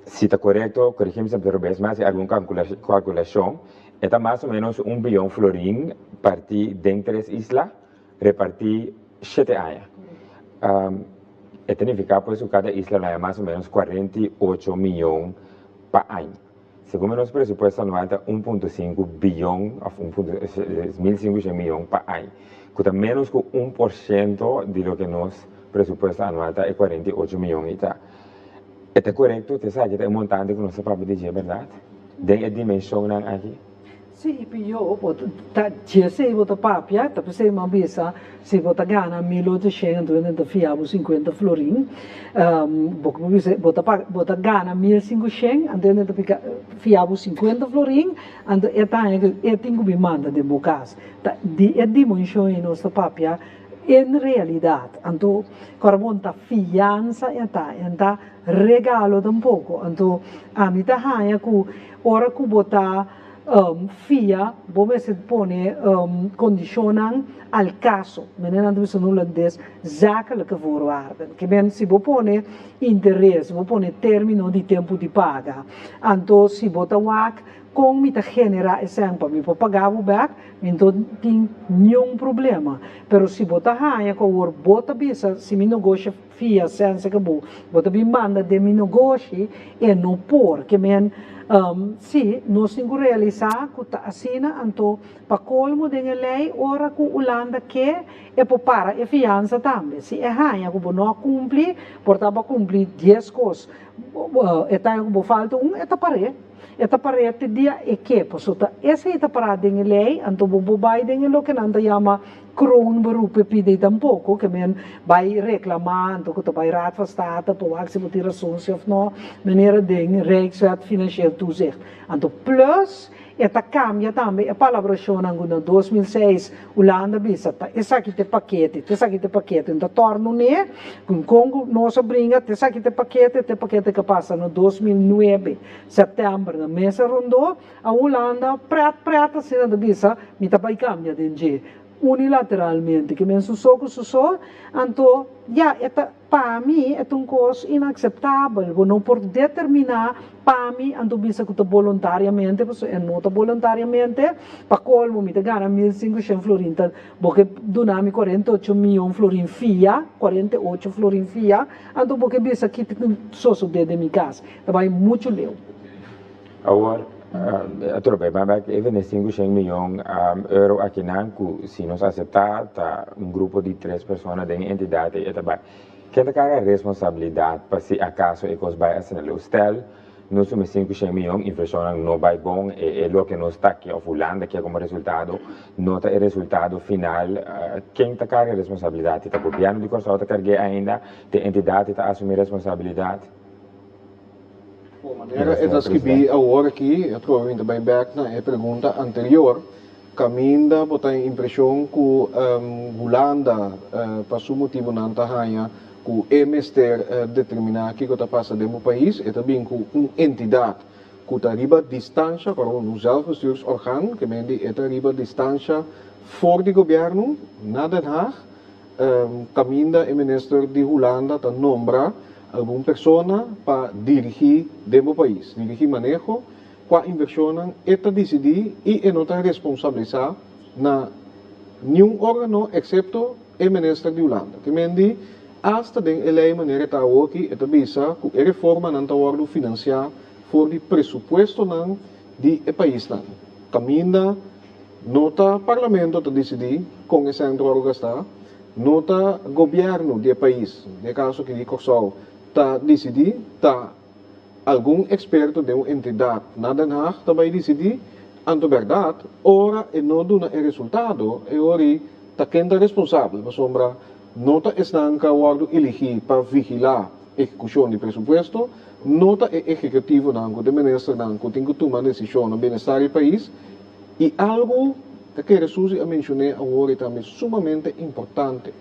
Se está correto, corrigimos sempre vez, mas se alguma calculação, está mais ou menos 1 bilhão florim partir dentro das islas, repartir 7 anos. Significa pues que cada isla é mais ou menos 48 milhões por ano. Segundo nosso presupuesto anual, 1,5 bilhão, 1.500 milhões por ano. Que é menos que 1% de lo que nosso presupuesto anual é 48 milhões. É correto? Você sabe que é um montante que nós podemos dizer, verdade? Tem a dimensão aqui? Sim, pior, se você papia, tapi se mabisa, se você ganha 1.800, então fiabo 50 florim, você ganha 1.500, então fiabo 50 florim, então é tenho que manda de bocas. É dimensão em nossa papia, em realidade, então quando tá fiança, então regalo tampouco, então a mim tá hanha que ora que botar FIA, vamos pone condicionam al caso, menina do no holandês, zakelijke voorwaarden. Que bem se você pone interesse, você pone término de tempo de paga. Então se você wak com me ta genera exemplo, me pode pagar o back, então tem nenhum problema. Pero se você hanha com o bota bisa, se me negocia FIA sense que você me manda de me negocie e não por, que bem se nós temos que realizar que está assina, então, para colmo de lei, ora que a Holanda quer, é para a fiança também. Se é rainha que não cumpre, portanto, cumprir 10 coisas, é que falta é para esta parede dia é que, portanto, essa é a parada de lei, então, o vai de lo que não chama kroonberoepen pide tampouco, que men vai reclamar, então que vai raad van state, para se botar razões of não, maneira de Rijkswet financieel toezicht. Então plus esta cambia também a palavra em 2006 Holanda bisa essa aqui te paquete, então torno né, com Congo nossa brinca, essa aqui te paquete que passa no 2009 setembro na mesa rondou, a Holanda prata sendo da bisa, me tá vai cambia de unilateralmente, que men susou, então, para mim, é uma coisa inaceitável, não por determinar, para mim, então, bisa que voluntariamente, é nota voluntariamente, para colmo, me ganha 1.500 florin, porque donami 48 milhões florin fia, 48 florin fia, então, porque bisa que só de minha casa, vai muito leu. Agora, mas even 500 milhões de euros aqui se nós aceitar um grupo de 3 pessoas da entidade, quem tem a responsabilidade para se acaso é que vai assinar o estel, nós temos 500 milhões, inflação não vai bom, é o que nós está aqui, a Holanda, que é como resultado, nota o resultado final, quem tem a responsabilidade? O governo de Costa Rica carrega ainda, a entidade está assumir responsabilidade? De maneira é das que vi agora aqui, eu trouxe ainda bem back na pergunta anterior, caminda botar a impressão que Holanda, para seu motivo não está hanha, que o MSTER determinar o que está passando no país, é também com uma entidade que está arriba distância, para um zelfbestuursorgaan, que está arriba distância fora do governo, na Den Haag, caminda o ministro de Holanda está nombrar alguma pessoa para dirigir o país, dirigir manejo, qual inversão está decidir e não está responsabilizar na nenhum órgão exceto o ministro de Holanda. Que mendi hasta den lei maneira está aqui, está bisa que a reforma não está órgão financiar for o presupuesto não de país não. Caminda nota parlamento está decidir com esse centro órgão está, nota governo do país, no caso que de Corsol está decidir, está algum experto de uma entidade na Den Haag vai decidir, anto verdade, ora e não dá o resultado, e ora está quem é responsável, para sombra, não está estanca o órgão elegido para vigilar a execução do presupuesto, não está o executivo, não, o ministro, não, que tem que tomar decisão no bem-estar do país, e algo que Jesus mencionou agora também sumamente importante.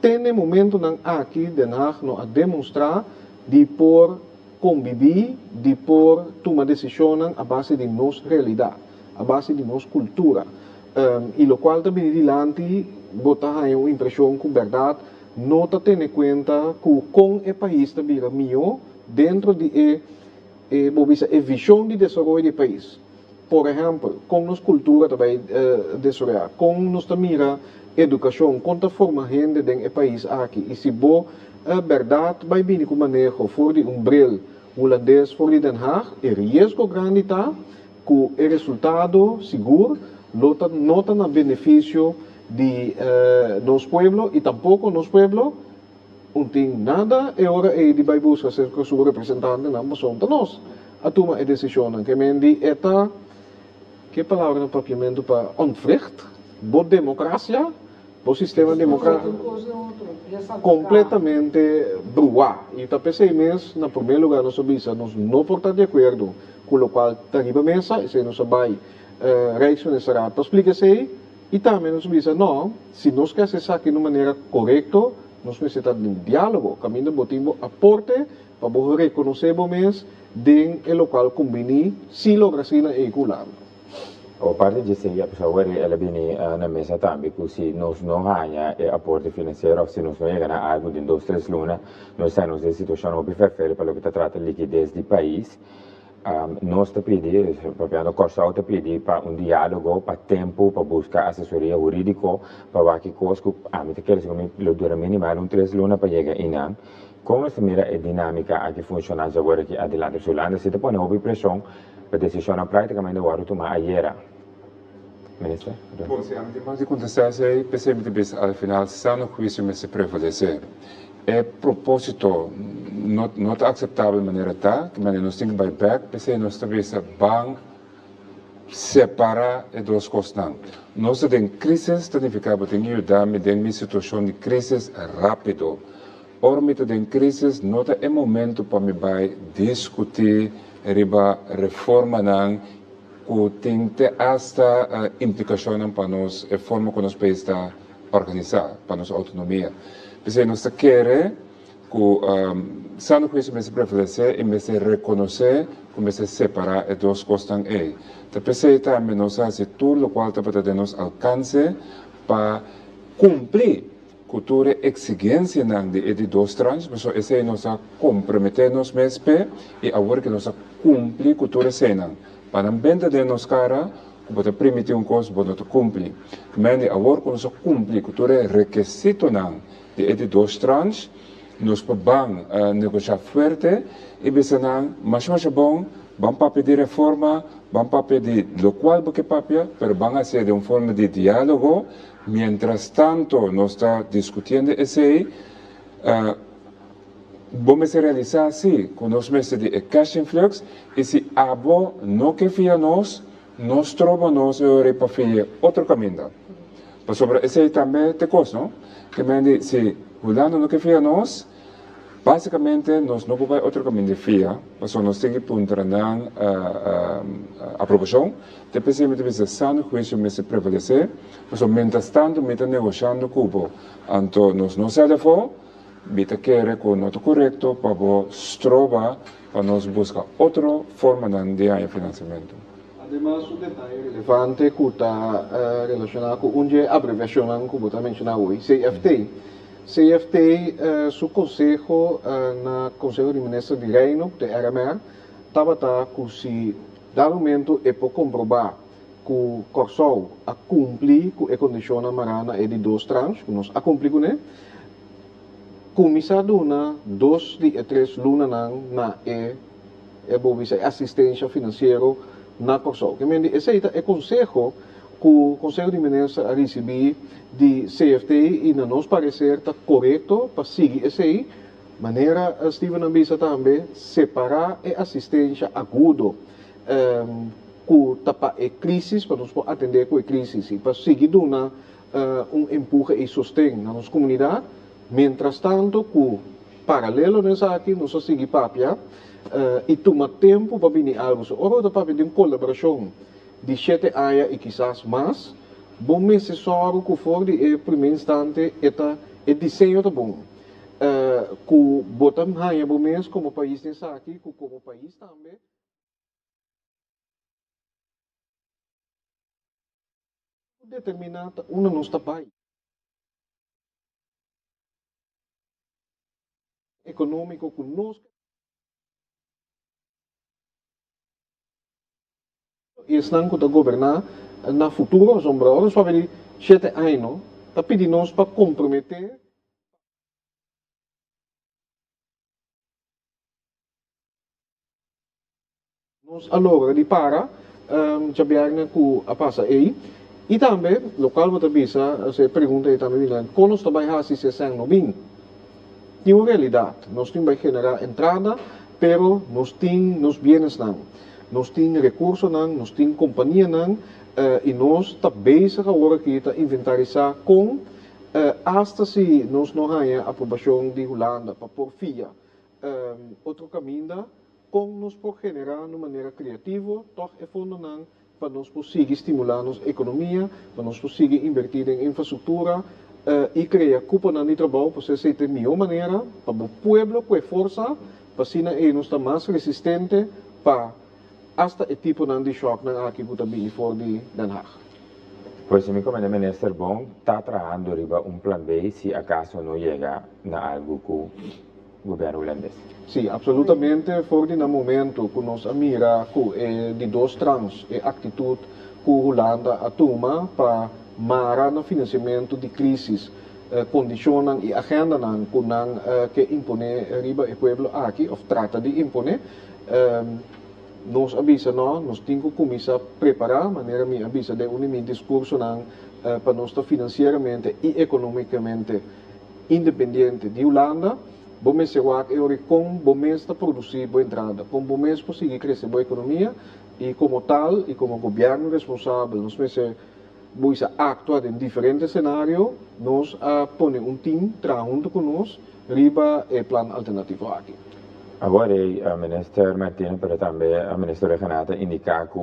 tem momento nang aqui Den Haag no a demonstrar de por conviver, de por tomar decisões a base de nossa realidade, a base de nossa cultura. E lo qual também adiante botar aí uma impressão com verdade, não está tendo em conta que com o país também é melhor dentro de a visão de desenvolvimento do país. Por exemplo, com nossa cultura também desenvolver, com nossa mira educação, com a forma gente dentro do país aqui. E se bo verdade vai vir com manejo for de bril holandês for de Den Haag, risco grande está, com o resultado seguro, não está no benefício de nosso povo e tampouco nosso povo não tem nada e agora de vai buscar ser seu representante na moção de nós a tomar a decisão que mendi eta que palavra no papiamento para onvrecht boa democracia o sistema democrático completamente bruá e tá pensei mesmo na primeiro lugar nós visa nós não portar de acordo com o qual tá aqui para mesa e se nós vai reaccionar será para explicar-se e também nós visa não se nós quer ser aqui de maneira correta nós necessitamos de um diálogo caminho do timbo aporte para reconhecer o mês dentro do local combine se logra assim na ecular. O parte disso é a pessoa que ela vem na mesa também, que se nós não ganhamos aporte financeiro, se nós não chegamos a algo de 2, 3 lunas, nós estamos em situação muito perfeita para o que trata de liquidez do país. Nós te pedimos, o Corsal te pede para diálogo, para tempo, para buscar assessoria jurídica, para que coisas, me te queres como dura minimal 3 lunas para chegar em como se mira a dinâmica que funciona agora aqui adiante na Holanda, se te põe uma pressão, a decisão praticamente agora tomar ayer. Minister? Bom, se a mais de contestar, pensei que ao final, sano juízo me se prevalecer. É propósito, não está aceitável de maneira tá, que maneira nós temos buyback, pensei nós talvez bang separar as duas coisas. Nós temos crise, significa que temos que ajudar em uma situação de crise rápido. Ora, em crise, não é momento para me discutir riba reforma que tem esta implicação para nós, a forma como nosso país está organizado, para nossa autonomia. Porque nós queremos que sano juízo me se prevalecer e me se reconhecer, que me se separar as duas coisas aí. Então, pensei também nós fazer tudo o qual está para nos alcance para cumprir cultura exigência de dois trans, mas esse é nós comprometermos mesmo e agora que nós cumprir cultura cena. Para não vender de nós cara, para permitir coisa, para cumprir. Mas agora que nós cumprir cultura requisito de dois trans, nós vamos negociar forte e pensar mas bom, vamos para pedir reforma, vamos para pedir lo qual porque papia, mas vamos ser de uma forma de diálogo. Mientras tanto, nós estamos discutindo isso aí, vamos realizar assim, com os meses de cash influx, e se a bo não que fia nós trovamos para fazer outro caminho. Mas sobre isso aí também tem coisa, não? Que me diz, se o dano não que fia nós, basicamente nós não vamos outro caminho de fia, mas nós temos que puntar na aprovação, depois de que sano juízo me se prevalecer, mas mientras tanto me está negociando cubo, então nós não saímos fora, me está querendo com o noto correto para trovar para nós buscar outra forma de financiamento. Además, um detalhe relevante que está relacionado com onde a abreviação que você mencionou hoje, CFT. CFT, seu conselho na Conselho de Ministros de Reino, de RMR, estava com se dado momento é para comprovar que o Corsol a cumprir com a condição marana de dois trans, que nós a cumprir com ele, começado na 2 de 3 lunas na assistência financeira na Corsol. Que me esse é o conselho que o Conselho de Ministros a receber de CFT e na nosso parecer está correto para seguir esse aí, maneira Steven Ambisa também separar a assistência aguda que tapa a crise para nós atender com a crise e para seguir dando empurra e sustém na nossa comunidade. Mientras tanto, que paralelo nessa aqui, nós seguimos papia e toma tempo para vir algo. Ora, papia de uma colaboração de 7 anos e quizás mais, bom necessário que for de primeiro instante esta O desenho tá bom. Que botam raia bom mesmo como país nessa aqui, como país também. Determinada, uma não está bem. Econômico conosco. E estão que governar na futuro, sombra, só ver 7 anos, tá pedindo nós para comprometer. Nós agora de para, já viagem com a passa aí. E também, local você bisa, se pergunta aí também, quando nós trabalhamos se sessão no bem, tem uma realidade, nós temos que generar entrada, pero nós temos bienes não, nós temos recursos não, nós temos companhia não, e nós estamos bezig agora que está inventarizar com, hasta se nós não temos a aprovação de Holanda para por via, outro caminho, com nós por generar de maneira criativa, toch é fundo não, para nós conseguir estimular a nossa economia, para nós conseguir investir em infraestrutura e criar cúpula de trabalho para ser de melhor maneira, para o povo com força, para assim nós está mais resistente para hasta o tipo de choque que está bem fora de Den Haag. Pois me como minister bom, está trabalhando riba plan B se acaso não chega na algo com o governo holandês. Sim, absolutamente. Fora de momento que nós mira de dois trans e atitude que a Holanda toma para mara no financiamento de crises, condicionam e agenda que impone riba e pueblo aqui, ou trata de impone, nós avisa nós temos que começar a preparar, maneira me avisa de um discurso para nós estar financeiramente e economicamente independente de Holanda. Bom mês com bom mês está produzir boa entrada, com bom mês conseguir crescer boa economia e como tal e como governo responsável nós meses vamos actuar em diferentes cenários, nós põe time junto conosco riba e plano alternativo aqui. Agora o ministro Martins, mas também a ministra Renata indica que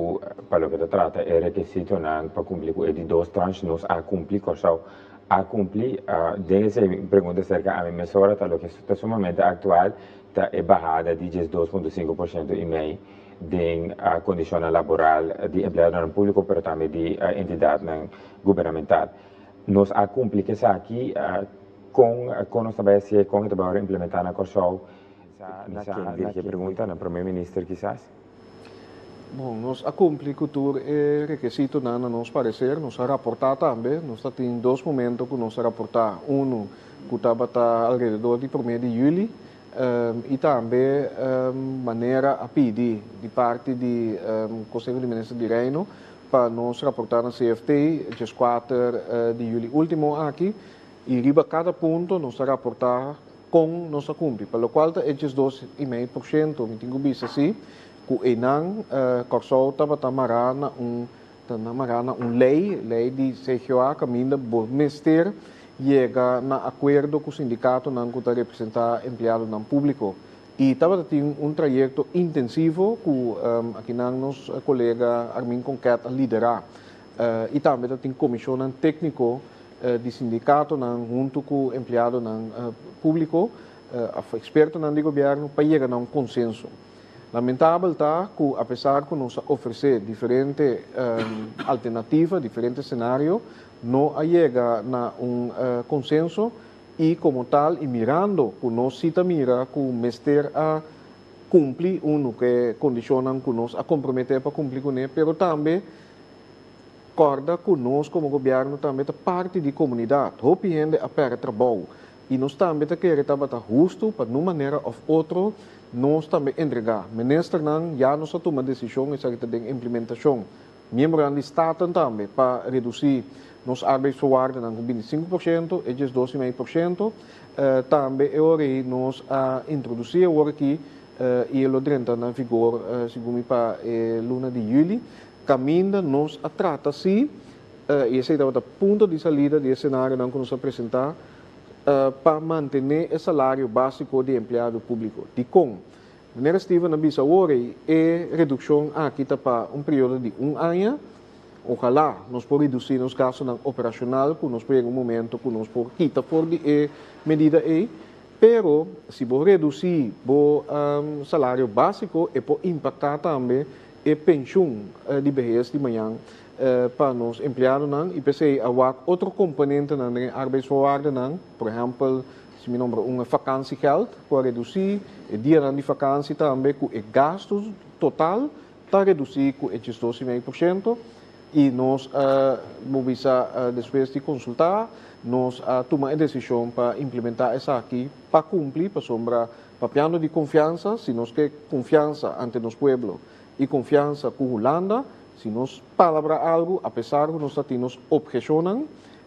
para o que se trata é requisito para cumprir com os dois tranches nós a cumprir com a cumprir, desde pergunta cerca a minha mesura, tá, que está sumamente atual, tá, é barrada de 2,5% e meio de condição laboral de empregado no público, mas também de entidade governamental. Nós a cumprir que está aqui com nós também se com o trabalho implementar na Corso, essa pergunta na primeiro-ministro quizás. Bom, nós a cumprir cultura é requisito na nosso parecer, nós a raportar também, nós temos dois momentos que nós a raportar, que estava ao redor de 1º de julho, e também maneira a pedir de parte do Conselho de Ministros de Reino para nós raportar na CFT, dia 4 de julho último aqui, e riba cada ponto nós a raportar com nossa cumprir, pelo qual é 2,5%, me tenho visto assim, que enang Corso estava tamarana lei de CGA caminho por ministério chega na acordo com o sindicato não que representar empregado não público e estava tendo trajeto intensivo que aqui nos colega Armin Conquet liderar e também tem comissão técnico de sindicato não junto com o empregado não público experto não de governo para chegar a consenso. Lamentável está que, apesar de nos oferecer diferentes alternativas, diferentes cenários, não chega a consenso e, como tal, e mirando que nós cita mira que o mestre a cumprir que condicionam que nós a comprometer para cumprir com ele, mas também corda que nós, como governo, também é parte da comunidade, hopiende a perder trabalho. E nós também queremos estar justo para, de uma maneira ou outra, nós também entregar. O ministro já nos toma decisão e tem implementação. Membro do Estado também para reduzir nos arbeidsvoorwaarden com 25% e 12,5%. Também é nós a introduzir aqui e ele entra na vigor segundo para luna de julho. Caminho nos a trata-se e esse é o ponto de saída desse cenário que nos apresentar para manter o salário básico de empregado público. De com, maneira Steven Abisa hoje é redução aqui para período de 1 ano Ojalá nós podemos reduzir os gastos operacional, que nós podemos um momento que nós podemos quitar por medida aí. Pero, se você reduzir o salário básico, pode impactar também a pensão de vejez de manhã para os empregados. E pensei, há outro componente na arbeidsvoorwaarden, por exemplo, se me lembro, vakantiegeld, para reduzir o dia de vakantie também, com o gasto total, está reduzir com 12,5%. E nós vamos depois de consultar, nós tomamos a decisão para implementar isso aqui, para cumprir, para sombra, para plano de confiança, se nós queremos confiança ante nosso povo e confiança com a Holanda, se nós palavra algo, apesar de nós temos objecionam,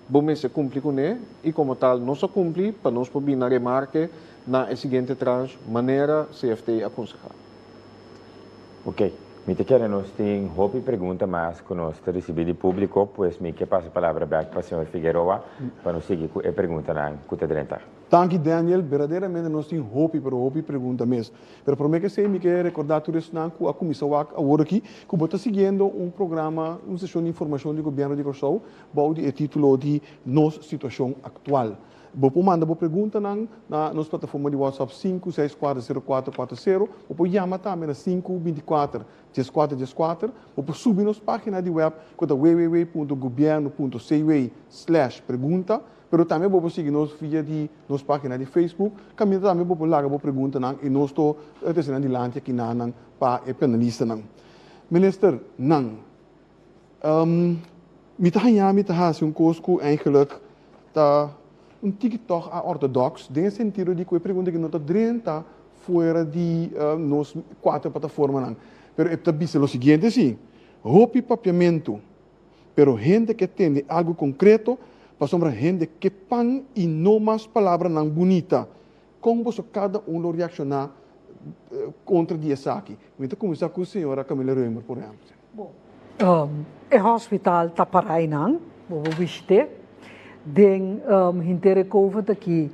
vamos cumprir com ele, e como tal, nós cumprir, para nós poder na remarque na seguinte tranche, maneira CFT aconselhar. Ok. Me te quero nós tem hobby pergunta mais que nós recebi de público, pois me que passa a palavra back para o senhor Figueroa para nos seguir com a pergunta na Cutadrenta. Tanque Daniel, verdadeiramente nós temos hobby para hobby pergunta mesmo. Mas para mim que sei, me quer recordar tudo isso que a comissão agora aqui, que está seguindo programa, uma sessão de informação do governo de Corsou, com o título de Nossa Situação Atual. Você manda uma pergunta na nossa plataforma de WhatsApp 5640440, ou chama também na 524-1414, ou subir nossa página de web que é www.governo.cu/pergunta, mas também você seguir nos via de nossa página de Facebook, também você larga uma pergunta e nós estamos adiante aqui para o panelista. Minister, me está coisa eigenlijk toch ortodox, no sentido de que eu pergunto que não está dentro fora de nos 4 plataformas. Mas é também o seguinte, sim, roupa e papiamento, pero gente que tem algo concreto, para sombra gente que pan e não mais palavras não bonita. Como você cada reaccionar contra essa aqui? Então, começar com a senhora Camila Reumer, por exemplo. Bom, o hospital está parado, vou ver. Den hintere COVID aqui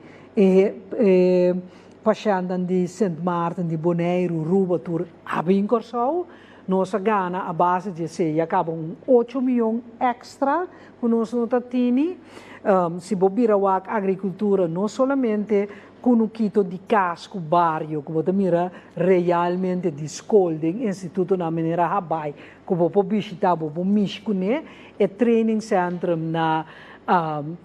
pacienten de Sint Maarten, de Bonaire, Ruba, Tour, hebben Corsou. Nossa gana a base de se acabam 8 milhões extra com nós no Tatini. Se bobira a agricultura não somente com o quito de casco barrio, que você mira realmente de escolding, instituto na maneira rabai, que você visitar, você miscune, e training centrum na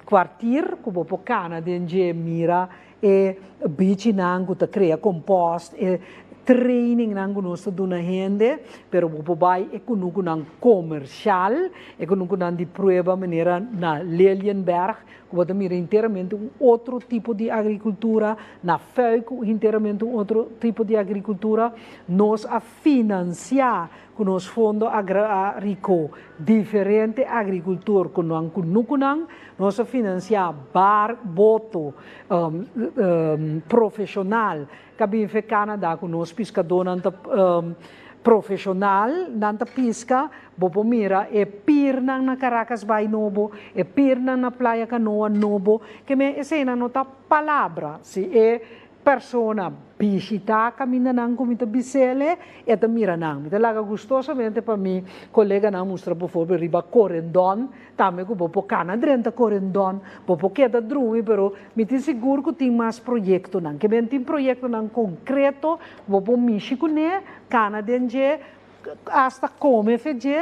kwartier, que você cana de mira, e bici nangu te crea compost, e training nangu nós do na gente, pero você vai e kunuku nang comercial, e kunuku nang de prueba maneira na Lelienberg, que você mira inteiramente outro tipo de agricultura, na Fuik inteiramente outro tipo de agricultura, nós a financiar com os fundos agrícolas diferente agricultor com nós kunukunang nós a financiar boto profissional cabe em Canadá com nós pescador profissional nanta pisca bobo mira e pirnang na Caracas Bay Nobo e pirnang na Playa Canoa Nobo que me escena nota palavra se é persona visita caminha nang comita bisele e ta mira nang mita laga gustosamente para mim colega nang mostra por favor riba corendon também que bopo cana drenta corendon bopo queda drumi pero me te seguro que tem mais projeto nang que bem tem projeto nang concreto bopo michico ne cana denje hasta come fede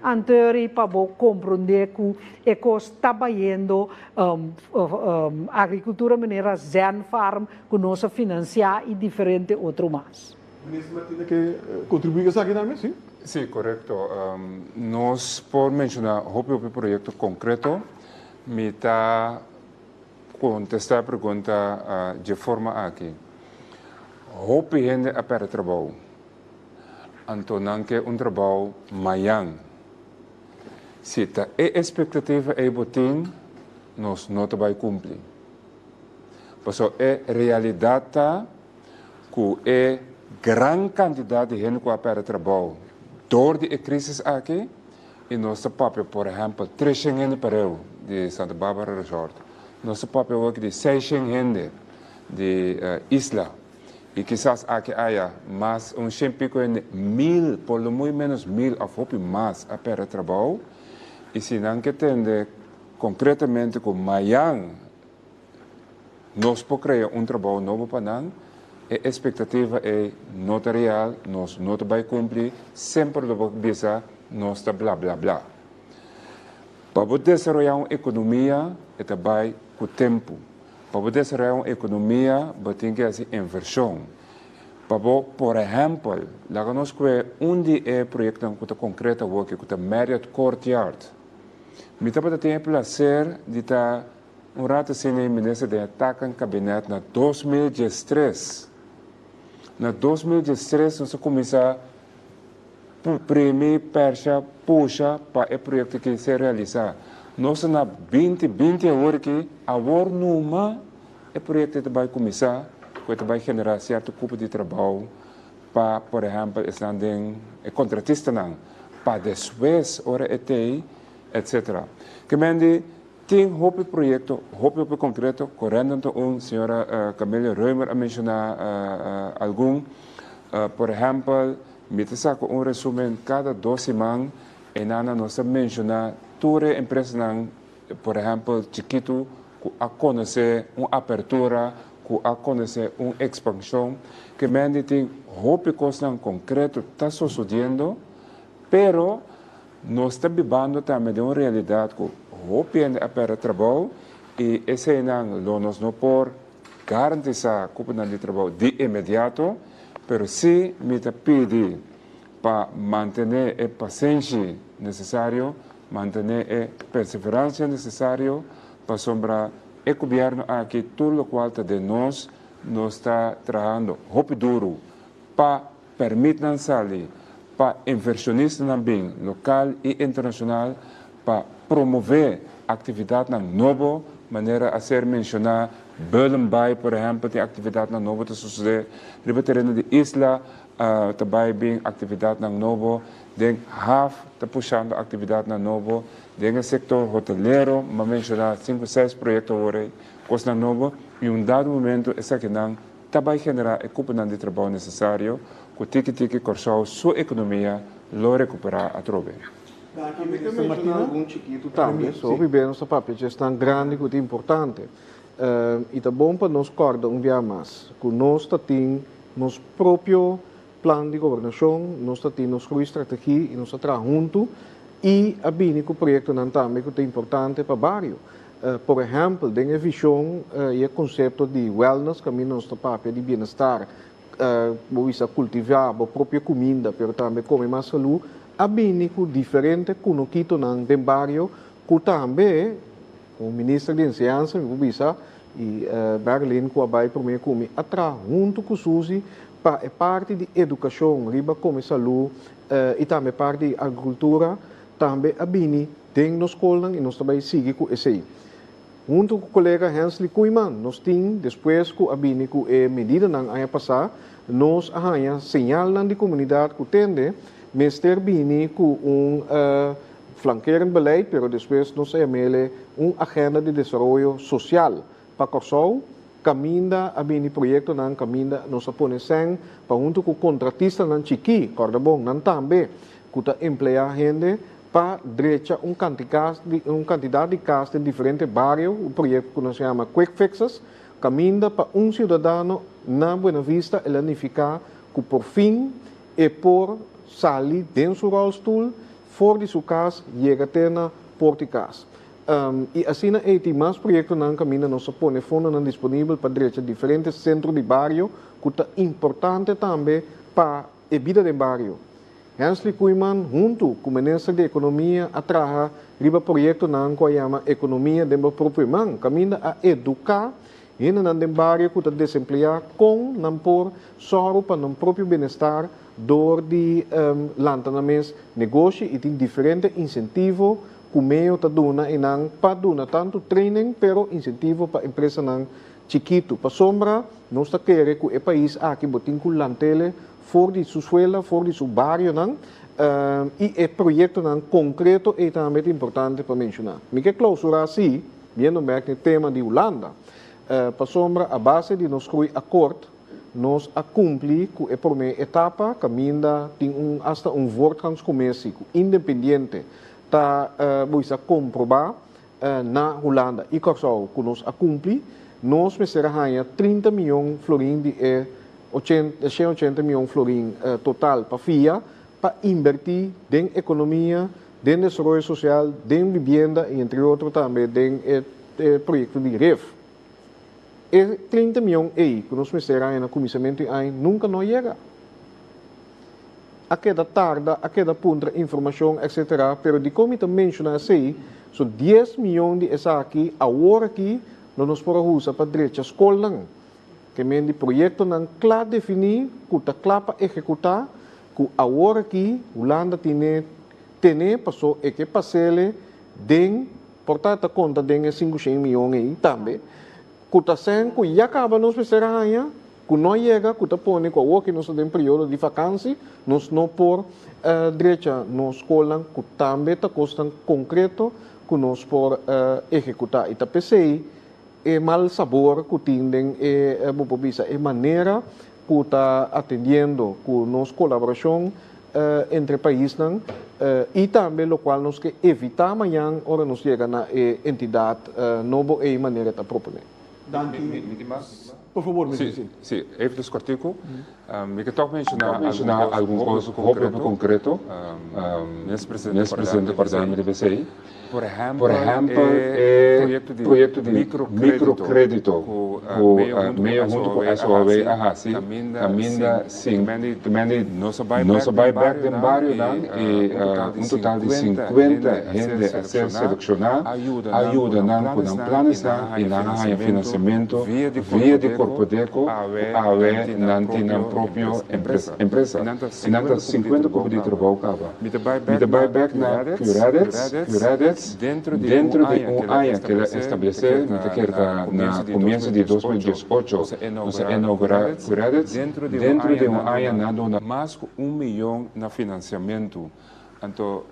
anterior para compreender que é que está trabalhando agricultura maneira Zen Farm que nós financiar e diferente outro mais. Ministro Martina, que contribui a aqui também, sim? Sim, correto. Nós, por mencionar o projeto concreto, me está contestar a pergunta de forma aqui. O gente a para trabalho. Então, que trabalho amanhã. Se a expectativa é boa, nós não vai cumprir. Porque a realidade que é grande quantidade de gente que para trabalho door a crise aqui e nosso papel, por exemplo, 300 gente para de Santa Bárbara Resort. Nosso papel aqui de 600 gente de Isla. E quizás aqui haya mais 100 pico de 1000, por lo menos 1000 a mais a para trabalho. E se não que tende concretamente com amanhã nós podemos criar um trabalho novo para nós, a expectativa é notarial, nós não vai cumprir, sempre do bisa, nós está blá blá blá. Para poder desenvolver uma economia, é também com o tempo. Para poder desenvolver uma economia, tem que fazer inversão. Para, por exemplo, lá nós temos dia projeto que concreto que é o Marriott Courtyard. Me também tenho o prazer de estar rato sem o ministro de ataque no gabinete na 2013. Na 2013, nós começamos a prêmio, percha, puxa para o projeto que se realizar. Nós na 2020 agora que agora numa o projeto vai começar, que vai generar certo tipo de trabalho para, por exemplo, estão de contratista não, para depois hora ETI, etc. Que mende tem hope projeto, hope concreto, correndo senhora Camila Reumer a mencionar algum, por exemplo, me saco resumen cada 2 semanas e nana nós mencionar toda empresa por exemplo, chiquito, que a conhecer uma apertura, que a conhecer uma expansão, que mende tem hope coisa concreto está sucedendo, pero nós estamos vivendo também de uma realidade que hope para trabalho e esse não nós não por garantizar a de trabalho de imediato, pero se me pede para manter a paciência necessário, manter a perseverança necessário para sombrar o governo aqui tudo o qual de nós está trabalhando hope duro para permitir sair para inversionistas também, local e internacional, para promover atividade nova, maneira a ser mencionada, Berlin-Bay, por exemplo, tem atividade nova que sucede, no terreno de Isla, também tem atividade nova, tem HAF, está puxando atividade nova, tem o setor hoteleiro, mas mencionar 5, 6 projetos agora, coisa nova, e dado momento, essa que não, também generar a cúpula de trabalho necessário, que tiki-tiki corção sua economia, lo recuperar a trove. Eu mencionar algum chiquito também, sobre bem nossa papel, é tão grande que é importante. E é bom para nós acordar dia mais, que nós temos nosso próprio plano de governação, nós temos nossa estratégia e nós trabalhamos juntos e a bem que o projeto também que é importante para o bairro. Por exemplo, tem a visão e o conceito de wellness, que é nosso papel de bem-estar, vamos cultivar a própria comida, mas também comer mais saúde, a bem diferente que no quito não tem bairro, que também o ministro de Ciência, e Berlim, que vai para mim comer, atrás junto com o SUSI, para parte de educação, riba como saúde, e também parte de agricultura, também a bem tem nos escola e nós também seguimos com esse aí. Junto com o colega Hensley Koeman, nós temos, depois que a bem com a medida não vai passar, nós arranhamos sinal na comunidade que tende, mas ter bem com flanqueiro beleid, pero depois nós temos uma agenda de desenvolvimento social para Corsol, caminha a bem projeto não caminha nós aponecemos para junto com o contratista não chiqui, corda bom, não também, que está emplear gente para direita quantidade de casas em diferentes bairros, o projeto que nós chama Quick Fixes, caminha para cidadão na Buena Vista, ele ficar que por fim e por sair dentro do seu rolstoel, fora de sua casa, chega até na porta de casa. E assim, tem mais projetos na caminho, nós põe fundo disponível para direita diferentes centros de bairro, que é importante também para a vida do bairro. Hensley Koeman, junto com o ministro de Economia, atrás riba projeto na que chama Economia do próprio mão, caminha a educar e na bairro que está desempregado com não por só para o próprio bem-estar door de lançamentos negócio e tem diferentes incentivos que o meio está dando e não para dar tanto training, pero incentivo para a empresa não chiquito. Para sombra, nós está querendo que o país aqui botem com lantele fora de sua escola, fora de seu bairro, não? E o projeto não concreto é também importante para mencionar. Me quer clausurar assim, vendo bem o tema de Holanda. Para sombra, a base de nosso acordo, nós a cumprir com a primeira etapa, caminha tem hasta um voortgangscommissie independente tá buisa comprobar na Holanda e Corsol que nós a cumprir nós me será 30 milhões florim de 80 milhões florim total para FIA para invertir em economia, em desenvolvimento social, em vivienda e entre outros também em projeto de REF. E 30 milhões aí que nós me será na comissamento nunca não chega. Aquela tarda, aquela punta informação, etc. Pero de como eu mencionar assim, so 10 milhões de essa aqui, agora aqui, nós podemos usar para direita escola, que men de projeto não claro definir, que está claro para executar, que agora aqui, Holanda tem passou e que passele, den, portanto, conta den 500 milhões aí também, que está sendo, que já acaba nos pensar que não chega, que está pondo, que agora que nós temos período de vacância, nós não por direita, nós escola, que também está custando concreto, que nós por executar. E está pensei, é mal sabor que tem é maneira que está atendendo com nossa colaboração entre países e também o qual nós que evitar amanhã hora nos chega na entidade nova e maneira de proponer. Por favor, sim, even dus kortico. Ik kan toch mencionar algum coisa concreto. Nesse presidente do Parlamento de BCI. Por exemplo, projeto de microcrédito, que meio junto com a SOAB, sim, também nosso buyback de barrio, e total de 50 gente a ser selecionado, ajuda com planos e na financiamento via de Corpodeco, não tem na própria empresa. E não 50 como de trabalho acaba. Mit der buyback na Curadex, dentro de área que ela estabeleceu, na começo de 2018, você inaugurar Curadex, dentro de uma área na dona mais de 1 milhão na financiamento. Então,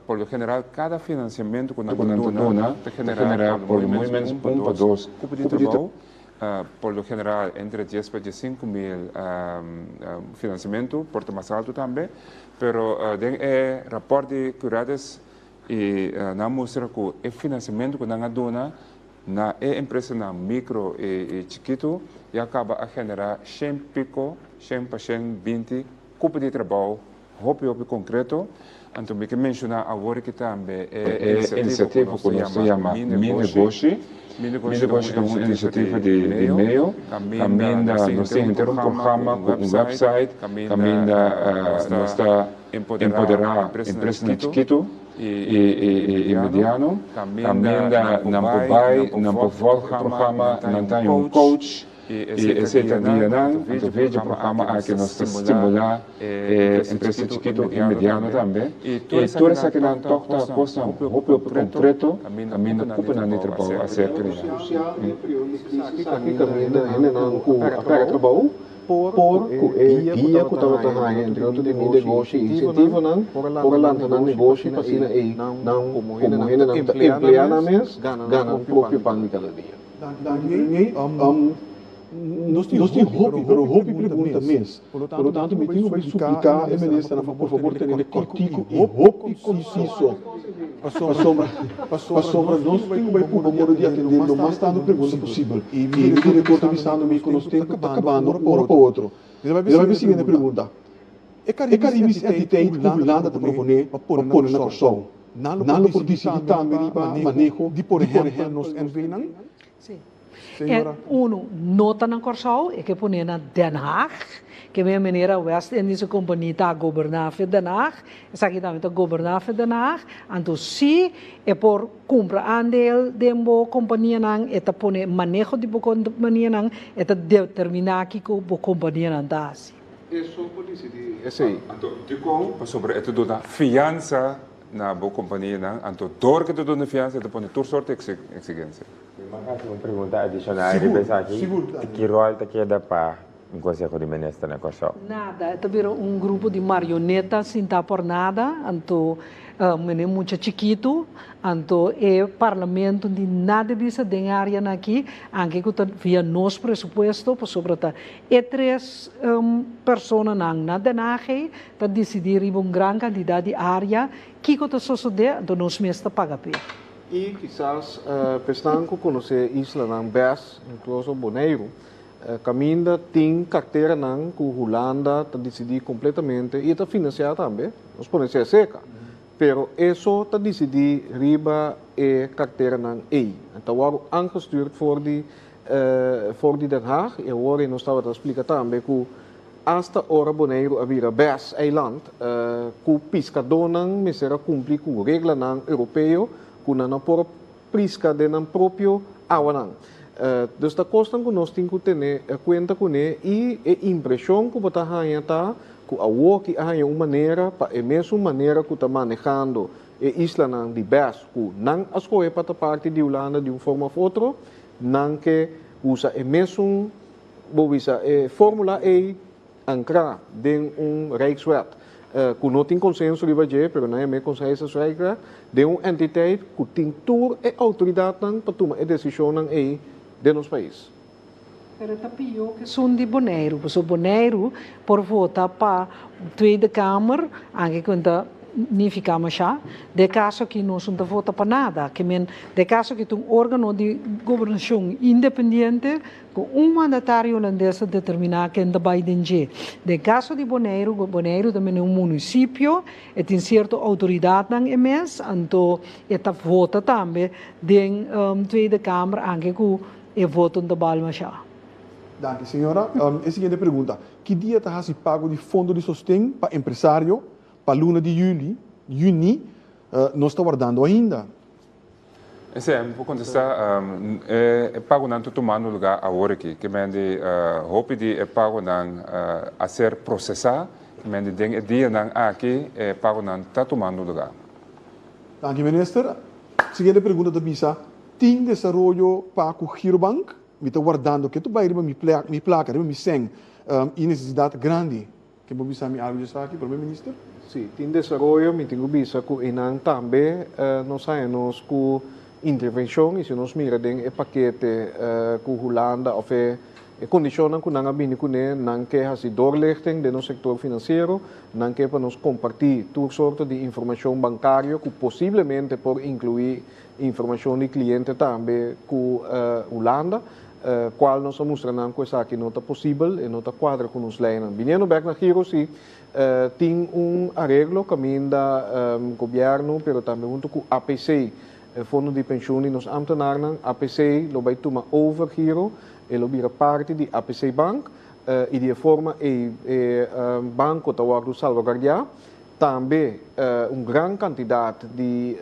por lo general, cada financiamento que nós dona genera por mais ou menos 1,2 cubo de trabalho. Por lo general, entre 10 para 5 mil financiamento, por mais alto também, pero tem rapport de Curadex e na mostra que o financiamento que nós dona na empresa na micro e chiquito e acaba a generar 100 pico, 100 para 120 cubo de trabalho, hopi concreto. Então, me que mencionar agora que também é iniciativa que nós chama Minegócio. Minegócio é uma iniciativa de e-mail, também nós temos um programa com um website, também nós está empoderar empresas na chiquito e mediano, também não pode programa, não tem coach, e esse dia não, então veja o programa que nós estimular empresas chiquito e mediano também. E toda essa que não toca costa um pouco concreto, também não culpa não trabalho a ser criado. Aqui caminha com a pega trabalho por guia que estava trabalhando entre outros de negócio e incentivo não por lá não negócio para cima aí não como ainda não emplear na mês ganha um próprio pão cada dia. Nós temos hobby pergunta mesmo. Por tanto, me tenho que suplicar a ministra, por favor, ter cortico e hobby conciso. Para sombra, nós temos que por de atender o mais tanto pergunta possível. E o diretor está avisando-me que nós temos que estar acabando hora para outro. Ele vai ver a seguinte pergunta. É carimis é de tempo que Holanda está propondo para pôr na corção. Não por decidir também para manejo de por exemplo nos envenenam? Sim. Nota na Corsal, e que põe na Den Haag, que é a maneira West-Indische companhia está a governar para Den Haag, essa aqui também está a governar para Den Haag, então se é por compra aandeel de uma companhia não, é para pôr manejo de uma companhia não, é para determinar que a companhia não está assim. Isso por decidir. Esse aí. Então, sobre isso da fiança na boa companhia não, então dor que tu dá na fiança, tu põe toda sorte de exigência. Uma pergunta adicional, ele pensa aqui, que rol te queda para um conselho de ministro na Corsó? Nada, é também grupo de marionetas sem estar por nada, então, é muito chiquito, então, é parlamento de nada bisa de área aqui, anche que via nosso presupuesto, sobre tá, é três pessoas na denagem, para decidir uma grande quantidade de área, que está sucedendo, então nós mesmos pagamos. E quizás pestanco conhecer isla ng Bes, incluso Bonaire, caminda tem carteira ng que Holanda está decidir completamente e está financiar também, nós podemos ser seca, pero isso está decidir riba e carteira ng E. Então, waarom aangestuurd voor die Den Haag, e agora nós estava a explicar também que hasta ora Bonaire havia Bes eiland, que pescador não me será cumprir com regra ng europeu, kuna na por prisca de nan proprio awanan. Dus da kostan que nós temos que ter conta com ele e a impressão que você hanya tá que a work hanya uma maneira para a mesma maneira que está manejando a isla nan de Bes, que não escolhe para parte de Holanda de uma forma ou outra, não que usa a mesma fórmula e ancrar de Rijkswet. Que não tem consenso de budget, mas não é mesmo consenso de uma entidade que tem toda a autoridade para tomar a decisão de nosso país. Pero está pior que são de Bonaire, porque o Bonaire, por votar para a Tweede Kamer, anche quando nem ficamos já, de caso que não são de votar para nada, que de caso que tem um órgão de governação independente, com mandatário holandês determinar quem vai dirigir. De caso de Bonaire, Bonaire também é município, e tem certa autoridade na MS, então está vota também de Tweede Kamer, anche que é voto de Balma já. Danke, senhora. A seguinte pergunta. Que dia está se pago de fundo de sustento para empresário para a luna de juni, nós estamos guardando ainda? Sim, vou contestar. É pago não tomando lugar agora aqui, que mende hope de é pago não a ser processado, que mende dia não aqui é pago não está tomando lugar. Danke, minister. Seguinte pergunta da Bisa. Tem desenvolvimento para o Girobank? Me está guardando que tu vai riba mi placa, riba mi seng, e necessidade grande. Que vou bisa mi algo de aqui, primeiro ministro? Sim, tem desenvolvimento, me tenho visto que inang também nós sabemos que intervenção e se nós miramos o paquete que Holanda of condiciones que nang abini kune nang que hasi doorlichting de nosso sector financeiro, nang que para nós compartilhar toda sorte de informação bancária que possivelmente por incluir informação de cliente também com Holanda, qual nós mostramos que aqui não está possível e não está quadra com os leis. Vindo back na Giro, sim, tem arreglo caminho da governo, mas também junto com APC, Fundo de Pensioen nos ambtenaren, APC, lo vai tomar over Giro, e lo vira parte de APC Bank, e de forma banco da Guardo Salvaguardia, também grande quantidade de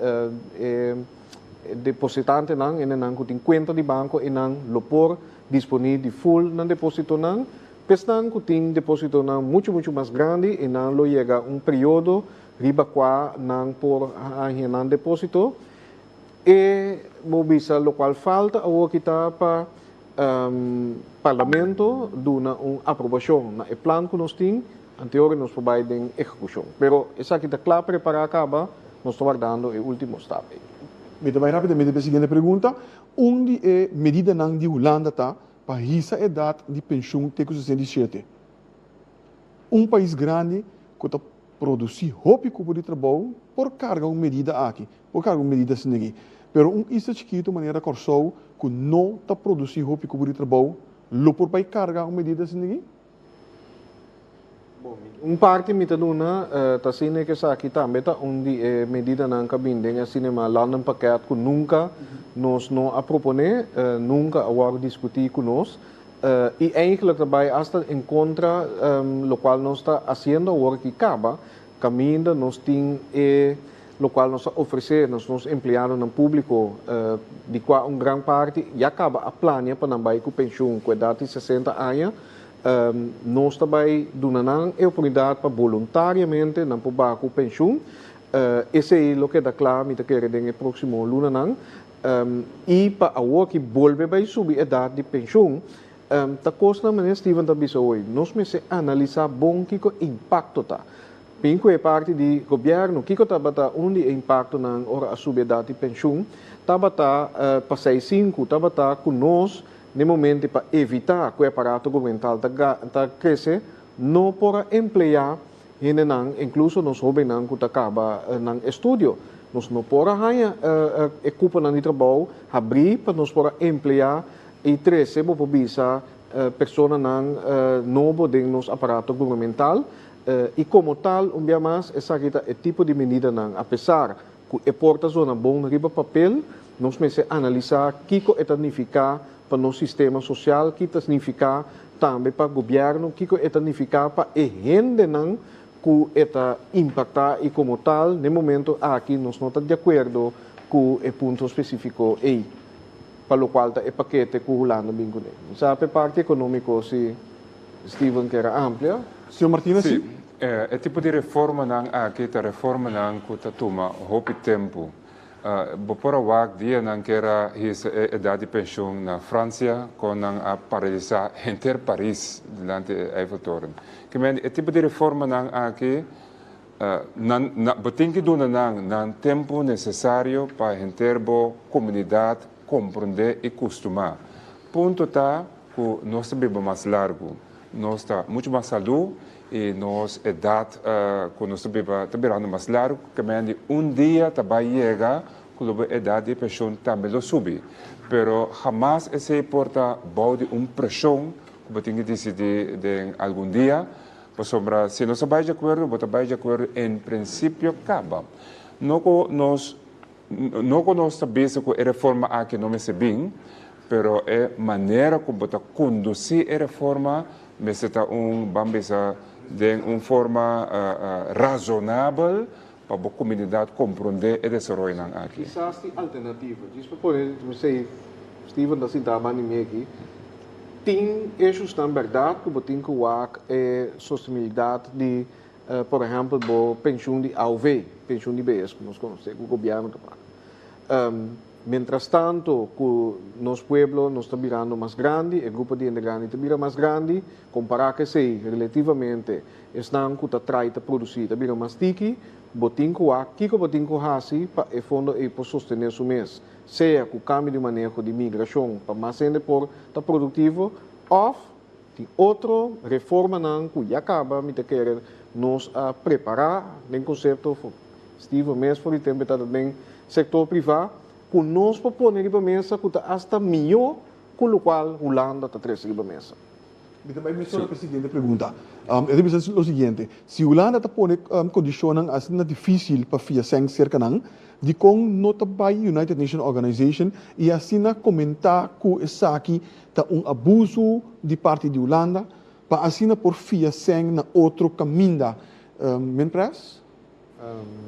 depositante nang en nang kuting kwenta di banco e nang lopor disponível full nang deposito nang pesnang kuting deposito nang muito mais grande e nang lo llega período riba qua nang por nang deposito e mobisa lo qual falta o kita pa parlamento duna aprovação na plan que nós tem anterior nos providem execução pero essa kita claro para acabar nós estamos guardando o último step. Muito mais rapidamente a seguinte pergunta. Onde é medida de Holanda tá para essa idade de pensão ter que 67? País grande que está produzindo roupa de trabalho por carga uma medida aqui, por carga uma medida assim aqui. Pero isso chiquito maneira corsou que não está produzindo roupa de trabalho, lo por vai carga uma medida assim aqui? Parte mitaduna ta sine que sa aqui também tá onde medida na cabindem assim uma landen pakket que nunca nos não a proponer, nunca a discutir conosco e eigenlijk daarbij als dat in contra lo qual nós está haciendo agora que acaba caminho nós tem lo qual nós oferecer nos empleados no público de qual grande parte já acaba a planear para não vai com pensão com idade de 60 anos. Nós também damos a oportunidade para voluntariamente não pagar com pensão. Esse é o que dá claro, me quer no próximo luna e para agora que volve vai subir a idade de pensão, Ta costa maneira Steven da bisa hoje, nós me se analisar bom que o impacto tá. Pinco é parte de governo, que tá bata onde impacto na hora a subida de pensão, tá bata para 65, tá bata com nós no momento para evitar que o aparato governamental tá crescer, não para emplear incluso nós jovens não que acaba nang estudo, nós não para ganhar equipa na trabalho, abrir para nós para emplear e trazer para bisa pessoa novo de nos aparato governamental e como tal dia mais essa kita é tipo de medida não apesar que é porta zona bom riba papel nós me analisar que é significar para o sistema social que significa também para o governo que é significar para a gente não que está impactar e como tal no momento aqui nós não estamos de acordo com o ponto específico aí para o qual é paquete que o Holanda vinculou. Sabe, parte econômica, se Steven que era ampla. Senhor Martínez, sim. É tipo de reforma não aqui, a reforma não que está toma houve tempo. Por o dia não que era a idade de pensão na França, com a paralisar inter Paris diante do Eiffel Toren. Que é tipo de reforma não aqui, tem que dar não tempo necessário para interbo comunidade compreender e costumar. Ponto está que nós vivemos mais largo, nós está muito mais saúde e nós idade que nós vivemos mais largo, que dia também chega que a idade de pensão também lo sube. Pero jamais esse porta bode pressão que tem que decidir de algum dia, sobre se nós vai de acordo, em princípio acaba. Não conosco base com a reforma aqui não me se bem, pero é maneira como está conduzir a reforma, mas está bambisa de uma forma razonável para a comunidade compreender e desenvolver aqui. Quizás tem alternativa. Diz para poder, sei, Steven da Sintama nem aqui. Tem eixos na verdade que tem que é sustentabilidade de, por exemplo, pensão de AUV, pensão de BS, que nós conhecemos, o governo também. Mientras tanto, que nos pueblos nos está virando mais grande, o grupo de integrante está virando mais grande, comparar que se relativamente estão que está trai está produzir, está virando mais tiki, botinco aqui que botinco hasi para o fundo e para sostener o mês, seja com o câmbio de manejo de migração para mais ainda por está produtivo, ou tem outra reforma não que já acaba, me querer nos preparar, nem conceito Steve mesmo por tempo está também sector privado, que nós propomos para a mesa que está hasta melhor com o qual a Holanda está trazendo para a mesa. Também me a seguinte pergunta. Eu digo o seguinte, se a Holanda está pondo condições assim difícil para fiar cerca não, de com nota by United Nations Organization e assim comentar que essa aqui está abuso de parte de Holanda para assim por fiar na outro caminho. Mentras?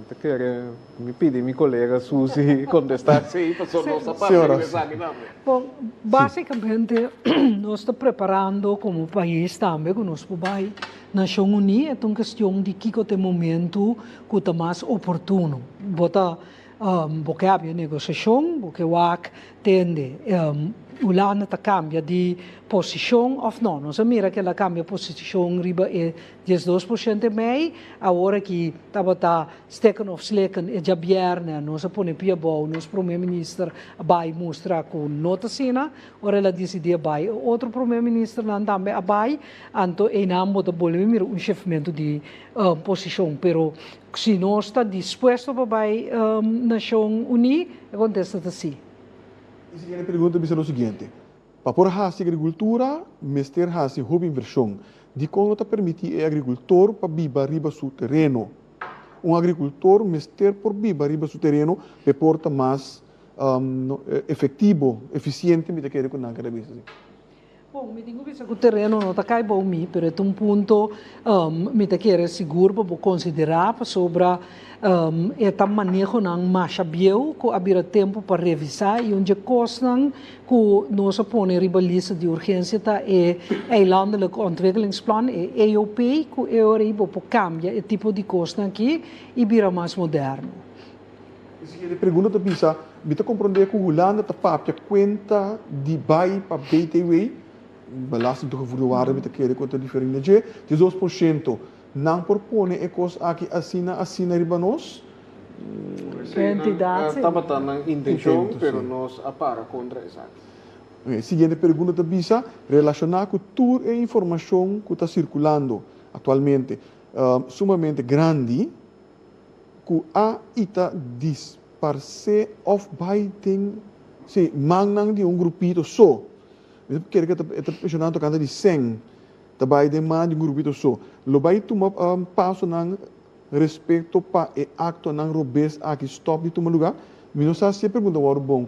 Eu quero me pedir minha colega Suzy contestar sim, para só nossa parte da mensagem. Bom, basicamente, nós estamos preparando como país também, que nós vamos na Nações Unidas, é uma questão de que tem momento que está mais oportuno. Bota, porque há negociação, porque o AC tende, Holanda está cambia de posição, ou não, nós mira que ela cambia de posição, riba é 12% mais, agora que estava steken of sleken, é já bierne, nós põe pia bom, nós primeiro-ministro vai mostrar com nota cena, ora ela decidiu vai, outro primeiro-ministro não também vai, então é não bota bolher um chefamento de posição, pero se nós está disposto para vai Nações Unidas, acontece assim. A seguinte pergunta é o seguinte: para pôr a agricultura, mestre a hobby inversão, de como está permitir o agricultor para viver riba seu terreno. Agricultor, mestre por viver riba seu terreno, para porta mais efetivo, eficiente, me quer com na cabeça. Bom, me digo que o terreno não está cai bom mim, mas é ponto me quer seguro para considerar sobre esta manejo não mais biel, que haverá tempo para revisar e onde costam que nós põe ribalista de urgência tá é landelijk ontwikkelingsplan, é EOP, que é hora para cambiar o tipo de costa aqui e vira mais moderno. Se ele pergunta me compreender que o Holanda está papia conta de vai para BTW belasting toegevoegde waarde met de keren contra diferente. 18% não propone e cos aqui assina ribanos. Entidade. Estava na intenção, Intento, pero sim. nós apara contra essa. Seguinte pergunta da Bisa, relacionada com toda a informação que está circulando atualmente, sumamente grande, que a ita disparse of biting, sim, mangnang de grupito só. Eu quero que está mencionando tocando de 100, também de man de grupito só. Lo vai tomar passo nang respeito para o acto nang robes aqui stop de tomar lugar. Mas não sei se a pergunta é bom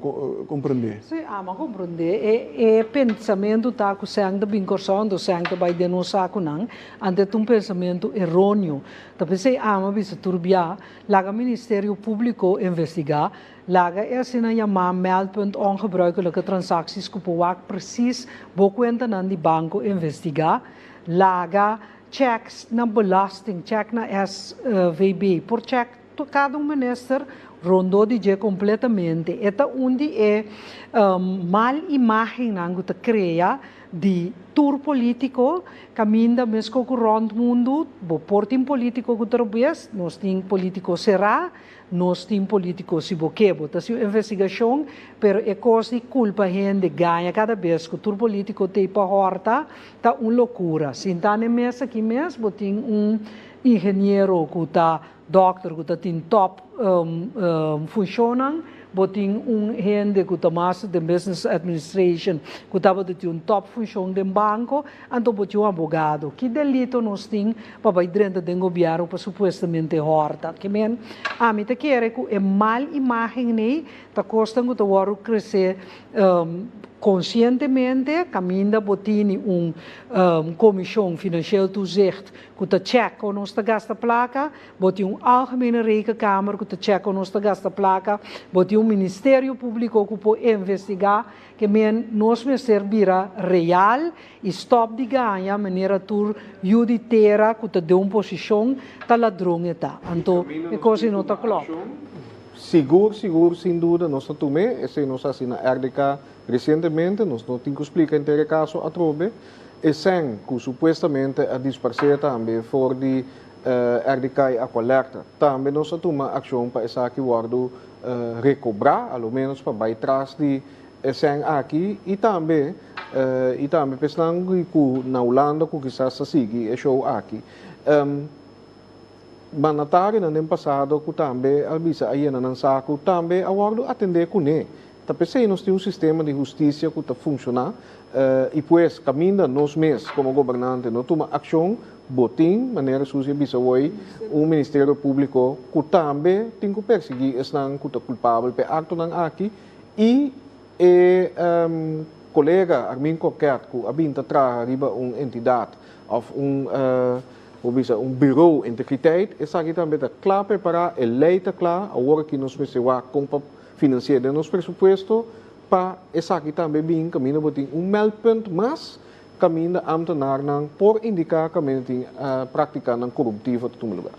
compreender. Sim, mas compreender. É pensamento tá que sang da bincorção do sang da vai denunciar com não, ante um pensamento errôneo. Tapi se ama bisa turbia, laga Ministério Público investigar, laga assim na chamar meldpunt ongebruikelijke transacties kupoak precies bokwenta nan die banco investigar, laga checks na belasting, check na SVB, por check cada minister rondou de completamente. Eta onde é mal imagem nango te cria de tour político, caminha mesmo com o rondo mundo, bo portim político que terbias, nós tem político será, nós tem político se boquebo, tá se investigação, pero é coisa de culpa gente ganha cada vez que o tour político tem para horta, tá uma loucura. Se tá na mesa aqui mesmo, tem engenheiro que está doctor que está tem top funcionam, botin gente que está master de business administration que estava de um top função de banco, então botin advogado. Que delito nós tem para dentro do governo para supostamente horta. Que men, a mim te quer que é mal imagem nem, tá costando que o crescer conscientemente, caminha botini comissão financieel toezicht, que te check on ons te gasta placa, boti algemene rekenkamer, que te check on ons te gasta placa, boti Ministério Público que pode investigar, que men nos me servira real e stop de ganha, maneira tur judiciária que te dê posição, tá ladrão eta. Então, é coisa não tá claro. Seguro, sem dúvida, nós não tomamos, esse nós assim na RDK recentemente, nós não temos que explicar em ter caso a trobe, e sem que supostamente a disparcer também for de RDK a colecta, também nós tomamos ação para essa que guardo recobrar, ao menos para vai trás de sem aqui e também pensando que na Holanda que quizás se sigue é show aqui. Manatari no ano passado que também a visa aí na saco também aguardo atender com ele. Tapi se nós temos sistema de justiça que está funcionando e pois caminha nós mesmos como governante não toma ação botim maneira suja bisa hoje Ministério Público que também tem que perseguir esse não que está culpável pe acto não aqui e colega Armin Coquet que abinta traz riba entidade of bureau integriteit essa aqui também está claro preparar e leita claro a hora que nós precisamos com financiar de nosso presupuesto para essa aqui também bem caminho botin meldpunt mas caminho ambtenaar não por indicar caminho tem prática não corruptiva de todo lugar.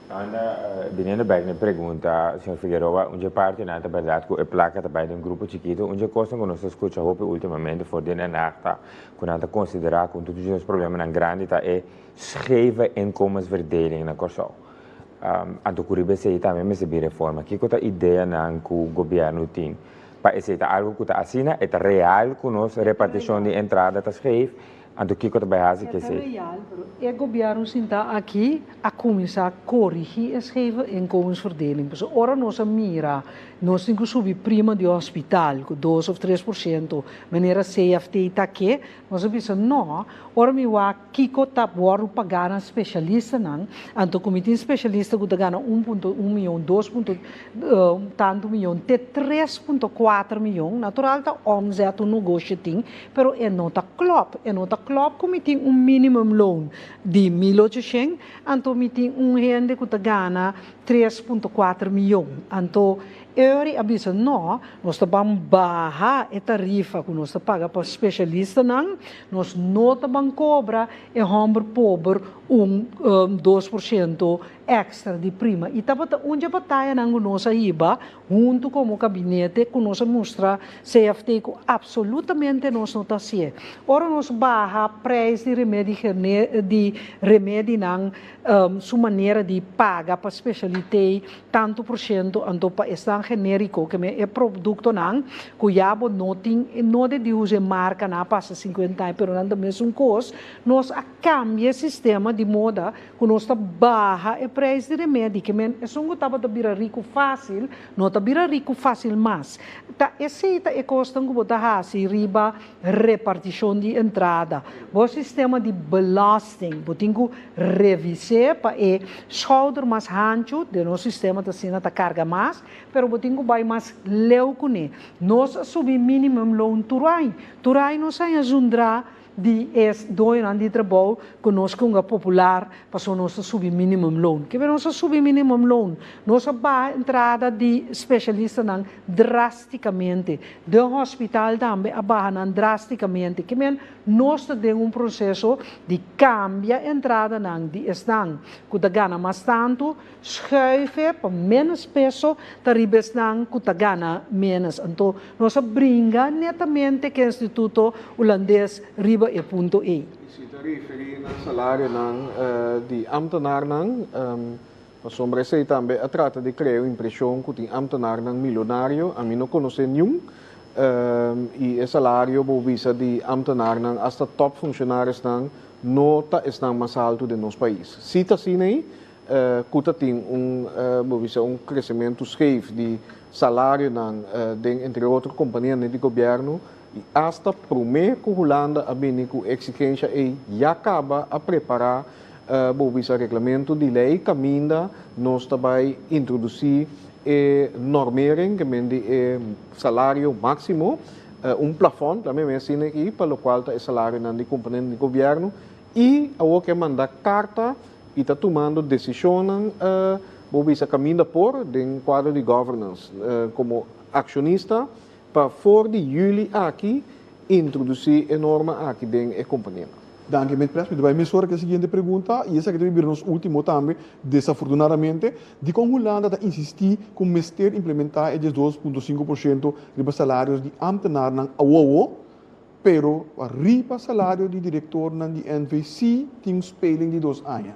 Ana, veniendo back na pergunta, senhor Figueroa, onde parte na verdade que é placa também de grupo chiquito, onde coisa que nós escuta hope ultimamente for de nata, quando anda considerar com todos os problemas na grande tá é scheve inkomensverdeling na corso. Anto curibe sei também me se reforma. Que a ideia não que o governo tem para aceitar algo que está assina é real com nossa repartição de entrada está scheve. Anto que vai fazer que sei. É real, mas o governo está aqui a começar a corrigir a scheve inkomensverdeling. Dus ora nossa mira, nós temos que subir prima de hospital, com 2 ou 3%, maneira CFT está aqui, nós pensamos, não, ora me vai kiko tap waru pagana especialista não, anto comitê especialista que gana 1.1 milhão, 2. Tanto milhão, até 3.4 milhão, natural tá omzet um negócio tem, pero é não tá klopt que me tem minimumloon de 1.800, então me tem gente que gana 3,4 milhões. Então, eu aviso, não, nós vamos baixar a tarifa que nós pagamos para especialistas, nós não vamos cobrar e homem pobre 2% extra de prima. E onde a batalha nós IBA, junto com o gabinete, que nós mostra CFT que absolutamente nós não está assim. Ora, nós baixar o preço de remédio, sua maneira de pagar para especialidade, tanto por cento, então para estar genérico, que é produto que já não de usar marca na passa 50 anos, pero não mesmo custo, nós cambia o sistema de moda que nós barra o preço de remédio, que é só que estava virar rico fácil, não está virar rico fácil mais. Esse é custo que botar assim, riba repartição de entrada, o sistema de belasting, botinho revisar para o shoulder mais ancho de nosso sistema da cena tá carga mais, pero botinho vai mais leu com ele. Nós subir minimum loan turai nós sai ajudar de 2 anos de trabalho conosco um popular para nós subir minimum loan. Que nós subir minimum loan, nós vai entrada de especialista drasticamente, do hospital também abaixam drasticamente. Que nós temos processo de cambiar entrada de estão que gana mais tanto, schuiven para menos peso, tarifa estão que gana menos. Então nós brinca netamente que o Instituto Holandês riba e ponto E. Se te referir ao salário de ambtenaar, para sombra sei também, a trata de criar a impressão que tem ambtenaar milionário, a mim não conhece nenhum, e o salário visa de ambtenaar hasta top funcionários não está mais alto de nosso país. Se está assim aí, que tem um crescimento scheef de salário entre outras companhias de governo, e hasta primeiro que a Holanda a exigência já acaba a preparar o regulamento de lei caminha nós também introduzir normering que é salário máximo plafond também assim aqui para o qual o salário de companhia de governo e a que manda carta e está tomando decisão o caminha por dentro quadro de governance como acionista para for de jullie aqui introduzir a norma aqui dentro da companhia. Danke, met pres. Vai me que a seguinte pergunta, e essa que deve vir nos último também, desafortunadamente, de como Holanda está insistir com mester implementar esses 2,5% de salários de ambtenaar na AWO, pero a riba salário de diretor na de NVC tem um speling de 2 anos.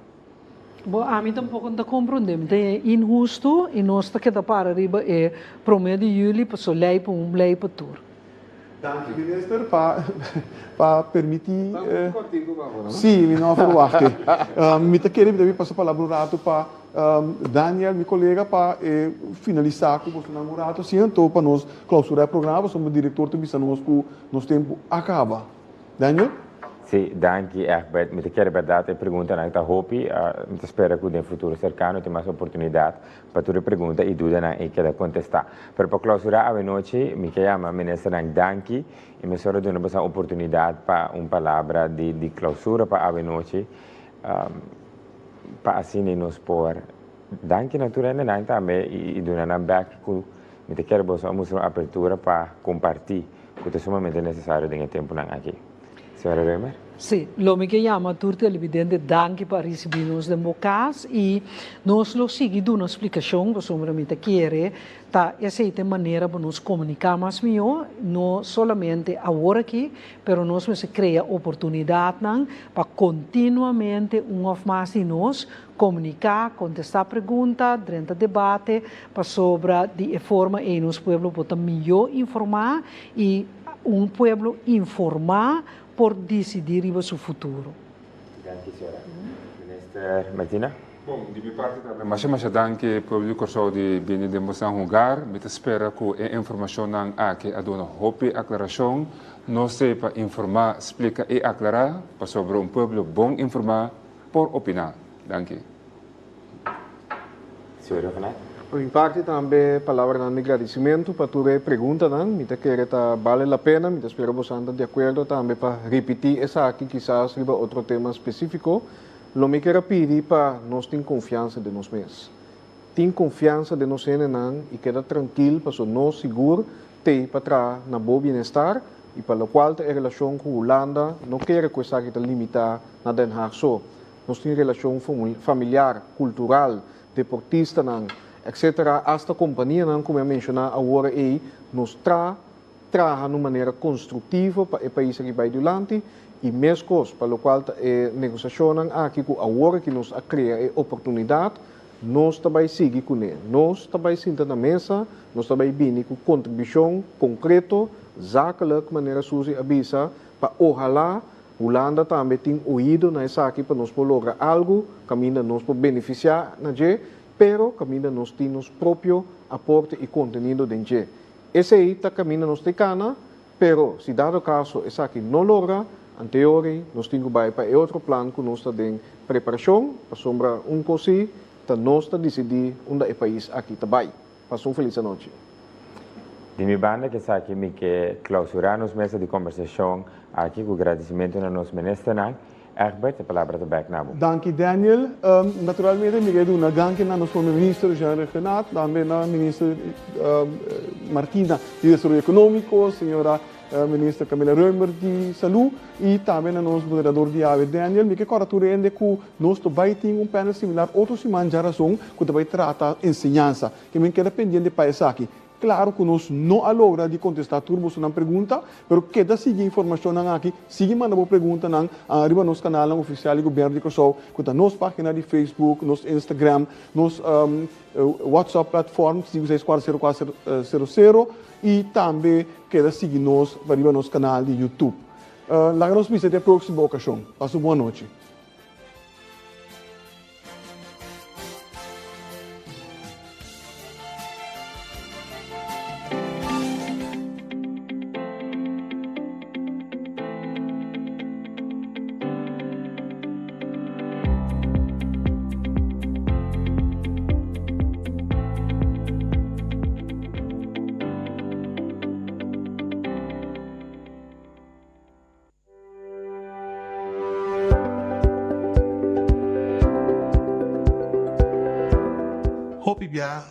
Bom, a mim tampouco não compreendemos. É injusto e nós está que para arriba é promedio de julho para lei para lei para tudo. Dank u minister para permitir. Sim, me não verwacht. Me te querer também passar a palavra um rato para Daniel, meu colega, para finalizar com o namorado. Sim, então para nós clausurar o programa, somos diretor também se nosso tempo acaba. Daniel? Sim, danke Egbert. Me quero verdade pergunta na hopi, me espera que no futuro cercano tenha mais oportunidade para tua pergunta e dúvida na e queda contestar. Para clausurar a noite, me chama ministro danke e me soro de uma oportunidade para uma palavra de clausura para a noite, para assim nos por danke naturalmente também e dona back que me quero botar uma abertura para compartilhar que é sumamente necessário nesse tempo aqui. Senhora Remer? Sim, lo que chama tudo evidente danke para receber-nos de mocas e nós lo seguimos uma explicação que somente quer essa é a maneira para nos comunicar mais melhor, não somente agora aqui, mas nós vamos criar oportunidade para continuamente mais de nós comunicar, contestar perguntas, durante o debate, para sobre de forma e nos pueblo poder melhor informar e pueblo informar por decidir sobre seu futuro. Danke, senhora. Minister Martina? Bom, de minha parte também, mas danke público só de bem de moção lugar, me espera que a informação não aqui a dona hope aclaração, não sei para informar, explicar e aclarar, para sobre povo bom informar por opinar. Danke. Senhora Renato? Por mi parte também palavra de agradecimento para tua pergunta, me te querer vale a pena, me te espero você de acordo também para repetir essa aqui, quizás sobre outro tema específico. Lo me quero pedir para nós ter confiança de nós mesmos. Tem confiança de nós e queda tranquilo para nós seguro ter para trás na bom bem-estar e para o qual a relação com a Holanda não quer coisa que limitar na Den Haag só. Nós temos relação familiar, cultural, deportista, etc. Hasta a companhia, como eu mencionei agora, nos trabalha de uma maneira construtiva para o país que vai adiante e mesmo para o qual a negociação aqui agora que nos cria a oportunidade, nós também seguimos com ele. Nós também sentamos na mesa, nós também vimos com contribuição concreta, zakelijk, maneira suja, avisa, para ojalá Holanda também tem ouído nessa aqui para nós lograr algo, caminho nós para beneficiar na G, pero caminho nós tem nosso próprio aporte e conteúdo dentro G. Esse aí está caminho nós tem cana, pero se dado caso essa aqui não logra, anteriori nós temos para outro plano que nós está em preparação, para sombra coisa, para nós decidir onde é o país aqui também. Passou feliz noite. De minha banda, que está aqui, me quer clausurar nos mesa de conversação aqui, com agradecimento a nosso ministro, Egbert, a palavra de back na Dank je, Daniel. Naturalmente, me quero dar dank aan onze minister Jean Renaat, também na ministra Martina de Desarrollo Econômico, senhora ministra Camila Reumer de Saúde e também a nosso moderador de AVE, Daniel. Me quero rende que nós também temos panel similar, outro semana já razão, que também trata ensinança, que me queda pendente para isso aqui. Claro que nós não logra de contestar tudo uma pergunta, mas queda seguir informação aqui, siga mandando pergunta arriba nosso canal oficial do governo de Kosovo, com a nossa página de Facebook, nosso Instagram, nosso WhatsApp platform 5640400 e também queda seguir nós arriba nosso canal de YouTube. Lá nos vemos até a próxima ocasião. Passe uma boa noite.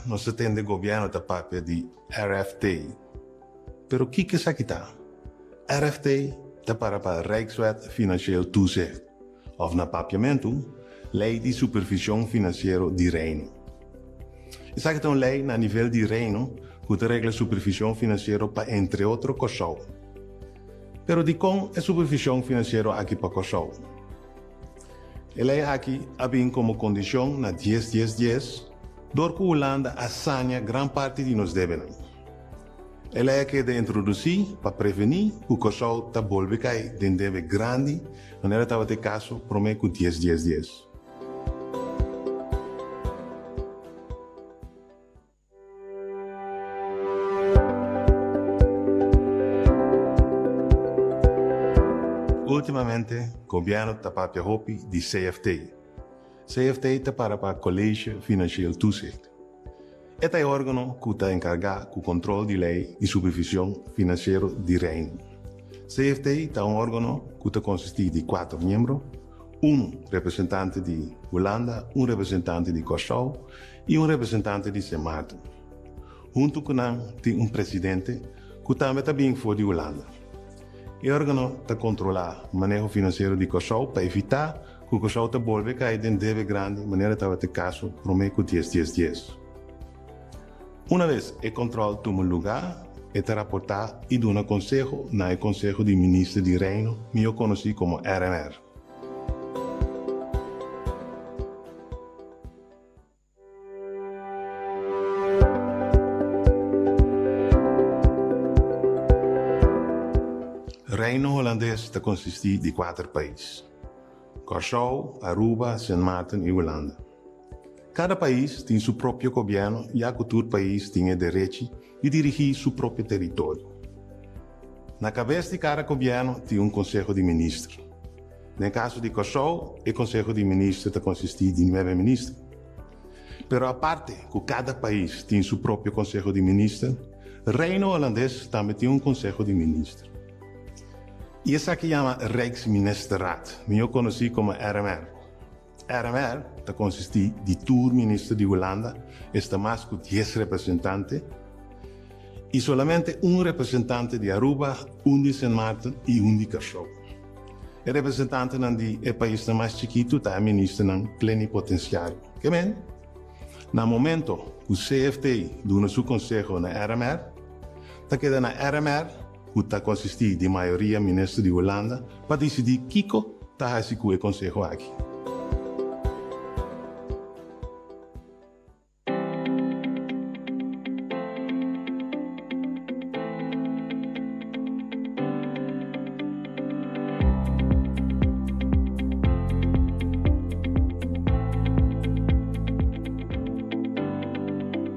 Nós temos o governo da papel de RFT. Pero o que é isso aqui? RFT está para Rijkswet Financieel Toezicht, of na papiamento, Lei de Supervisão Financeira de Reino. Isso aqui é uma lei na nível de Reino que regula supervisão financeira para, entre outros, Kosovo. Pero de como é supervisão financeira aqui para Kosovo? A lei aqui tem como condição na 10-10-10 door que Holanda assanha grande parte de nos débitos. Ela é que de introduzir para prevenir que o Kosovo está volve cair de débito grande, não era estava de caso promete com 10-10-10. Ultimamente, o governo está para a de CFT. CFT está para o Colégio Financeiro Toezicht. Este é o órgão que está encarregado do controle de lei e supervisão financeira de Reino. CFT é um órgão que está consiste de 4 membros, representante de Holanda, representante de Kosovo e representante de Sint Maarten. Junto com tem presidente que também está bem fora de Holanda. O órgão está controlar o manejo financeiro de Kosovo para evitar que o Kosovo está volve a cair em débito grande, de maneira que estava caso promete 10-10-10. Uma vez o controle toma lugar, é rapportar e dá um conselho no Conselho de Ministros de Reino, que eu conheci como RMR. O Reino Holandês está consiste de 4 países: Kosovo, Aruba, Sint Maarten e Holanda. Cada país tem seu próprio governo e cada país tem o direito de dirigir seu próprio território. Na cabeça de cada governo tem um Conselho de Ministros. No caso de Kosovo, o Conselho de Ministros está consiste de 9 ministros. Pero aparte, que cada país tem seu próprio Conselho de Ministros, Reino Holandês também tem Conselho de Ministros. E essa aqui chama Rijksministerraad, que eu conheci como RMR. RMR consiste de todo ministro de Holanda, está mais que 10 representantes, e somente representante de Aruba, de Sint Maarten e de Curaçao. O representante do país mais chiquito é o ministro plenipotenciário. Que bem? No momento, o CFT do seu conselho na RMR, está queda na RMR, que consiste de maioria ministro de Holanda, para decidir Kiko está o conselho aqui.